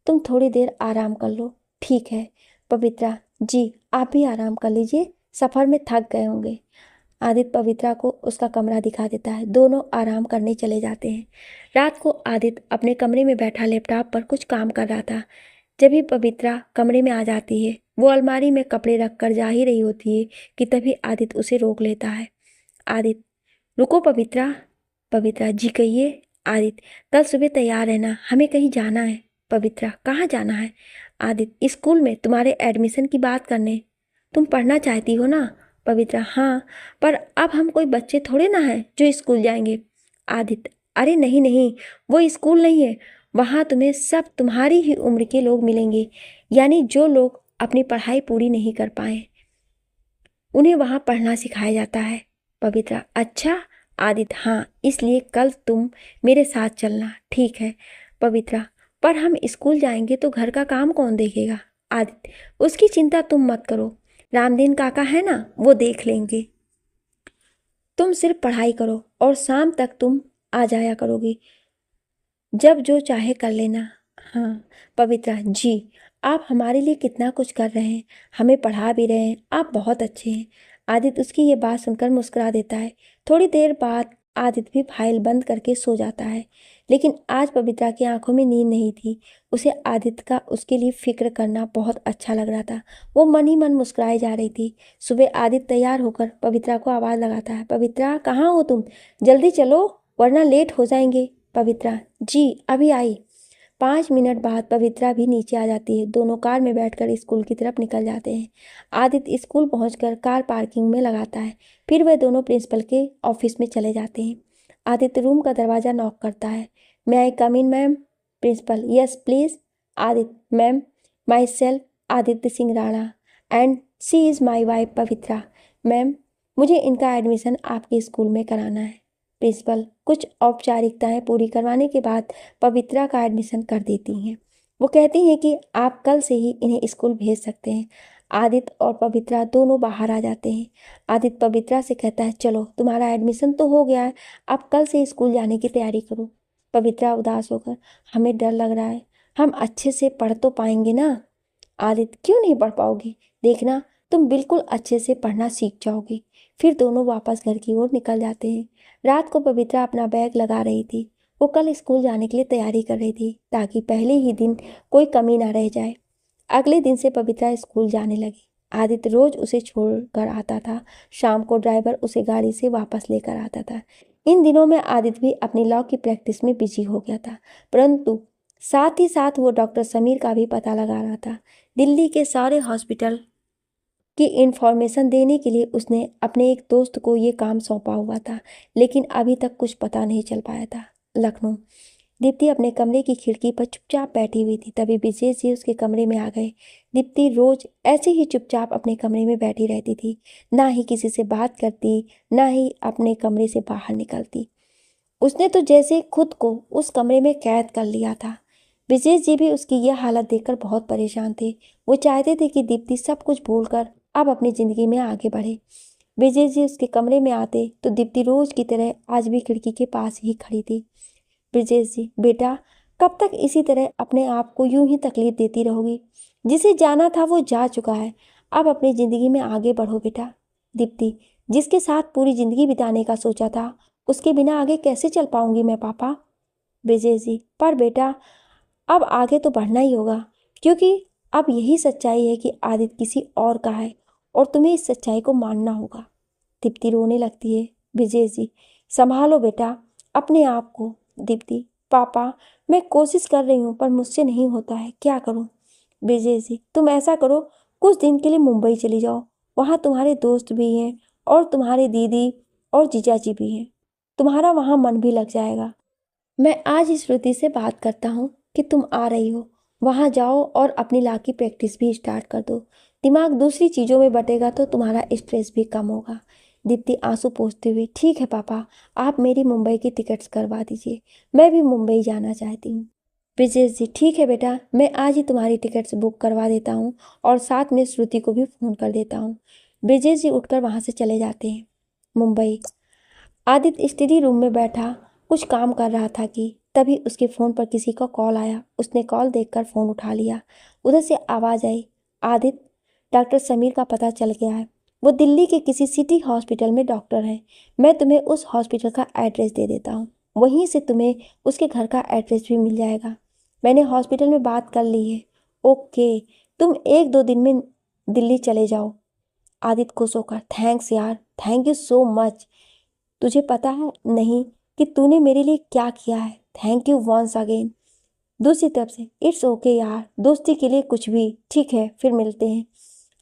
तुम थोड़ी देर आराम कर लो। ठीक है। पवित्रा, जी आप भी आराम कर लीजिए, सफर में थक गए होंगे। आदित्य पवित्रा को उसका कमरा दिखा देता है। दोनों आराम करने चले जाते हैं। रात को आदित्य अपने कमरे में बैठा लैपटॉप पर कुछ काम कर रहा था। जब भी पवित्रा कमरे में आ जाती है, वो अलमारी में कपड़े रख कर जा ही रही होती है कि तभी आदित्य उसे रोक लेता है। आदित्य, रुको पवित्रा। पवित्रा, जी कहिए। आदित्य, कल सुबह तैयार रहना, हमें कहीं जाना है। पवित्रा, कहाँ जाना है? आदित्य, स्कूल में तुम्हारे एडमिशन की बात करने। तुम पढ़ना चाहती हो ना? पवित्रा, हाँ, पर अब हम कोई बच्चे थोड़े ना हैं जो स्कूल जाएंगे। आदित्य, अरे नहीं नहीं, वो स्कूल नहीं है। वहाँ तुम्हें सब तुम्हारी ही उम्र के लोग मिलेंगे, यानी जो लोग अपनी पढ़ाई पूरी नहीं कर पाए, उन्हें वहाँ पढ़ना सिखाया जाता है। पवित्रा, अच्छा। आदित्य, हाँ, इसलिए कल तुम मेरे साथ चलना, ठीक है? पवित्रा, पर हम स्कूल जाएंगे तो घर का काम कौन देखेगा? आदित्य, उसकी चिंता तुम मत करो, रामदीन काका है ना, वो देख लेंगे। तुम सिर्फ पढ़ाई करो और शाम तक तुम आ जाया करोगी, जब जो चाहे कर लेना। हाँ। पवित्रा, जी, आप हमारे लिए कितना कुछ कर रहे हैं, हमें पढ़ा भी रहे हैं, आप बहुत अच्छे हैं। आदित्य उसकी ये बात सुनकर मुस्कुरा देता है। थोड़ी देर बाद आदित्य भी फाइल बंद करके सो जाता है, लेकिन आज पवित्रा की आंखों में नींद नहीं थी। उसे आदित्य का उसके लिए फिक्र करना बहुत अच्छा लग रहा था। वो मन ही मन मुस्कुराई जा रही थी। सुबह आदित्य तैयार होकर पवित्रा को आवाज़ लगाता है, पवित्रा कहाँ हो तुम? जल्दी चलो वरना लेट हो जाएंगे। पवित्रा, जी अभी आई। 5 मिनट बाद पवित्रा भी नीचे आ जाती है। दोनों कार में बैठकर स्कूल की तरफ निकल जाते हैं। आदित्य स्कूल पहुंचकर कार पार्किंग में लगाता है। फिर वे दोनों प्रिंसिपल के ऑफिस में चले जाते हैं। आदित्य रूम का दरवाज़ा नॉक करता है। May I come in ma'am? Principal, yes please. Aditya, ma'am, myself Aditya Singh Rana and she is my wife Pavitra. Ma'am, मुझे इनका एडमिशन आपके स्कूल में कराना है। प्रिंसिपल कुछ औपचारिकताएं पूरी करवाने के बाद पवित्रा का एडमिशन कर देती हैं। वो कहती हैं कि आप कल से ही इन्हें स्कूल भेज सकते हैं। आदित्य और पवित्रा दोनों बाहर आ जाते हैं। आदित्य पवित्रा से कहता है, चलो तुम्हारा एडमिशन तो हो गया है, अब कल से स्कूल जाने की तैयारी करो। पवित्रा उदास होकर, हमें डर लग रहा है, हम अच्छे से पढ़ तो पाएंगे ना? आदित्य, क्यों नहीं पढ़ पाओगी? देखना, तुम बिल्कुल अच्छे से पढ़ना सीख जाओगी। फिर दोनों वापस घर की ओर निकल जाते हैं। रात को पवित्रा अपना बैग लगा रही थी। वो कल स्कूल जाने के लिए तैयारी कर रही थी ताकि पहले ही दिन कोई कमी ना रह जाए। अगले दिन से पवित्रा स्कूल जाने लगी। आदित्य रोज उसे छोड़कर आता था। शाम को ड्राइवर उसे गाड़ी से वापस लेकर आता था। इन दिनों में आदित्य भी अपनी लॉ की प्रैक्टिस में बिजी हो गया था, परंतु साथ ही साथ वो डॉक्टर समीर का भी पता लगा रहा था। दिल्ली के सारे हॉस्पिटल की इन्फॉर्मेशन देने के लिए उसने अपने एक दोस्त को ये काम सौंपा हुआ था, लेकिन अभी तक कुछ पता नहीं चल पाया था। लखनऊ। दीप्ति अपने कमरे की खिड़की पर चुपचाप बैठी हुई थी। तभी विशेष जी उसके कमरे में आ गए। दीप्ति रोज ऐसे ही चुपचाप अपने कमरे में बैठी रहती थी, ना ही किसी से बात करती, ना ही अपने कमरे से बाहर निकलती। उसने तो जैसे खुद को उस कमरे में कैद कर लिया था। विशेष जी भी उसकी यह हालत देखकर बहुत परेशान थे। वो चाहते थे कि दीप्ति सब कुछ भूलकर अब अपनी जिंदगी में आगे बढ़े। विजय जी उसके कमरे में आते तो दीप्ति रोज की तरह आज भी खिड़की के पास ही खड़ी थी। ब्रिजेश जी, बेटा, कब तक इसी तरह अपने आप को यूं ही तकलीफ देती रहोगी? जिसे जाना था वो जा चुका है, अब अपनी जिंदगी में आगे बढ़ो बेटा। दीप्ति, जिसके साथ पूरी जिंदगी बिताने का सोचा था, उसके बिना आगे कैसे चल पाऊंगी मैं पापा? ब्रिजेश जी, पर बेटा, अब आगे तो बढ़ना ही होगा, क्योंकि अब यही सच्चाई है कि आदित्य किसी और का है और तुम्हें इस सच्चाई को मानना होगा। दीप्ति रोने लगती है। विजय जी, संभालो बेटा अपने आप को। दीप्ति, पापा, मैं कोशिश कर रही हूँ पर मुझसे नहीं होता है, क्या करूँ? विजय जी, तुम ऐसा करो, कुछ दिन के लिए मुंबई चली जाओ, वहाँ तुम्हारे दोस्त भी हैं और तुम्हारे दीदी और जीजा जी भी हैं, तुम्हारा वहाँ मन भी लग जाएगा। मैं आज इस श्रुति से बात करता हूँ कि तुम आ रही हो, वहाँ जाओ और अपनी लॉ की प्रैक्टिस भी स्टार्ट कर दो। दिमाग दूसरी चीज़ों में बटेगा तो तुम्हारा स्ट्रेस भी कम होगा। दीप्ति आंसू पोंछते हुए, ठीक है पापा, आप मेरी मुंबई की टिकट्स करवा दीजिए, मैं भी मुंबई जाना चाहती हूँ। ब्रिजेश जी, ठीक है बेटा, मैं आज ही तुम्हारी टिकट्स बुक करवा देता हूँ और साथ में श्रुति को भी फ़ोन कर देता हूँ। ब्रिजेश जी उठकर वहाँ से चले जाते हैं। मुंबई। आदित्य स्टडी रूम में बैठा कुछ काम कर रहा था कि तभी उसके फ़ोन पर किसी का कॉल आया। उसने कॉल देखकर फ़ोन उठा लिया। उधर से आवाज़ आई, आदित्य, डॉक्टर समीर का पता चल गया है, वो दिल्ली के किसी सिटी हॉस्पिटल में डॉक्टर हैं। मैं तुम्हें उस हॉस्पिटल का एड्रेस दे देता हूँ, वहीं से तुम्हें उसके घर का एड्रेस भी मिल जाएगा। मैंने हॉस्पिटल में बात कर ली है। ओके, तुम 1-2 दिन में दिल्ली चले जाओ। आदित्य खुश होकर, थैंक्स यार, थैंक यू सो मच। तुझे पता है नहीं कि तूने मेरे लिए क्या किया है, थैंक यू वंस अगेन। दूसरी तरफ से, इट्स ओके यार, दोस्ती के लिए कुछ भी, ठीक है फिर मिलते हैं।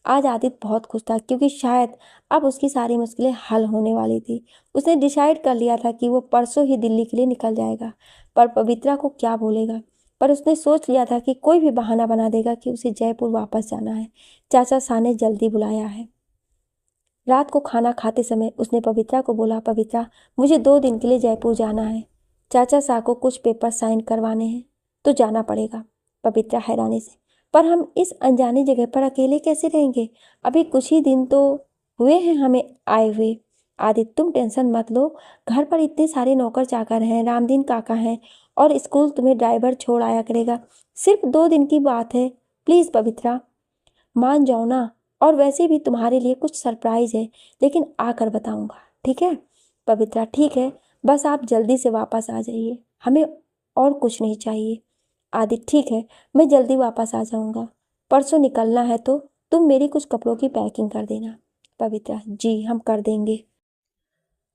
आज आदित्य बहुत खुश था क्योंकि शायद अब उसकी सारी मुश्किलें हल होने वाली थी। उसने डिसाइड कर लिया था कि वो परसों ही दिल्ली के लिए निकल जाएगा, पर पवित्रा को क्या बोलेगा। पर उसने सोच लिया था कि कोई भी बहाना बना देगा कि उसे जयपुर वापस जाना है। चाचा शाह ने जल्दी बुलाया है। रात को खाना खाते समय उसने पवित्रा को बोला, पवित्रा मुझे 2 दिन के लिए जयपुर जाना है। चाचा शाह को कुछ पेपर साइन करवाने हैं तो जाना पड़ेगा। पवित्रा हैरानी से, पर हम इस अनजानी जगह पर अकेले कैसे रहेंगे? अभी कुछ ही दिन तो हुए हैं हमें आए हुए। आदित्य तुम टेंशन मत लो, घर पर इतने सारे नौकर चाकर हैं, रामदीन काका हैं और स्कूल तुम्हें ड्राइवर छोड़ आया करेगा। सिर्फ 2 दिन की बात है, प्लीज़ पवित्रा मान जाओ ना। और वैसे भी तुम्हारे लिए कुछ सरप्राइज है, लेकिन आकर बताऊंगा, ठीक है? पवित्रा ठीक है, बस आप जल्दी से वापस आ जाइए, हमें और कुछ नहीं चाहिए। आदित्य ठीक है, मैं जल्दी वापस आ जाऊंगा। परसों निकलना है तो तुम मेरी कुछ कपड़ों की पैकिंग कर देना। पवित्रा जी हम कर देंगे।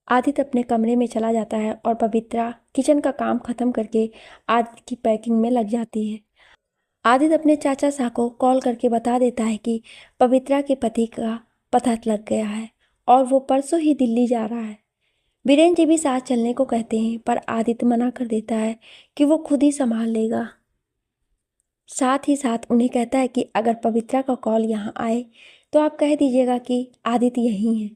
आदित्य अपने कमरे में चला जाता है और पवित्रा किचन का काम खत्म करके आदित्य की पैकिंग में लग जाती है। आदित्य अपने चाचा शाह को कॉल करके बता देता है कि पवित्रा के पति का पता लग गया है और वो परसों ही दिल्ली जा रहा है। बीरेन जी भी साथ चलने को कहते हैं, पर आदित्य मना कर देता है कि वो खुद ही संभाल लेगा। साथ ही साथ उन्हें कहता है कि अगर पवित्रा का कॉल यहाँ आए तो आप कह दीजिएगा कि आदित्य यहीं है।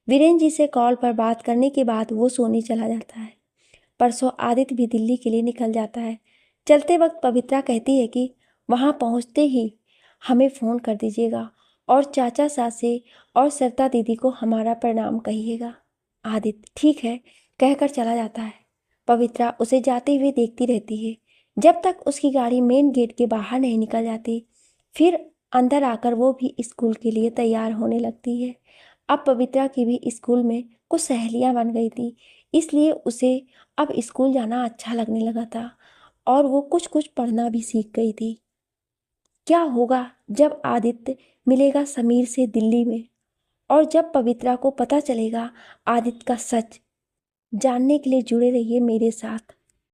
बीरेन जी से कॉल पर बात करने के बाद वो सोने चला जाता है। परसों आदित्य भी दिल्ली के लिए निकल जाता है। चलते वक्त पवित्रा कहती है कि वहाँ पहुँचते ही हमें फ़ोन कर दीजिएगा और चाचा सासे और सरिता दीदी को हमारा प्रणाम कहिएगा। आदित्य ठीक है कहकर चला जाता है। पवित्रा उसे जाते हुए देखती रहती है जब तक उसकी गाड़ी मेन गेट के बाहर नहीं निकल जाती। फिर अंदर आकर वो भी स्कूल के लिए तैयार होने लगती है। अब पवित्रा की भी स्कूल में कुछ सहेलियां बन गई थी, इसलिए उसे अब स्कूल जाना अच्छा लगने लगा था और वो कुछ कुछ पढ़ना भी सीख गई थी। क्या होगा जब आदित्य मिलेगा समीर से दिल्ली में, और जब पवित्रा को पता चलेगा आदित्य का सच? जानने के लिए जुड़े रहिए मेरे साथ।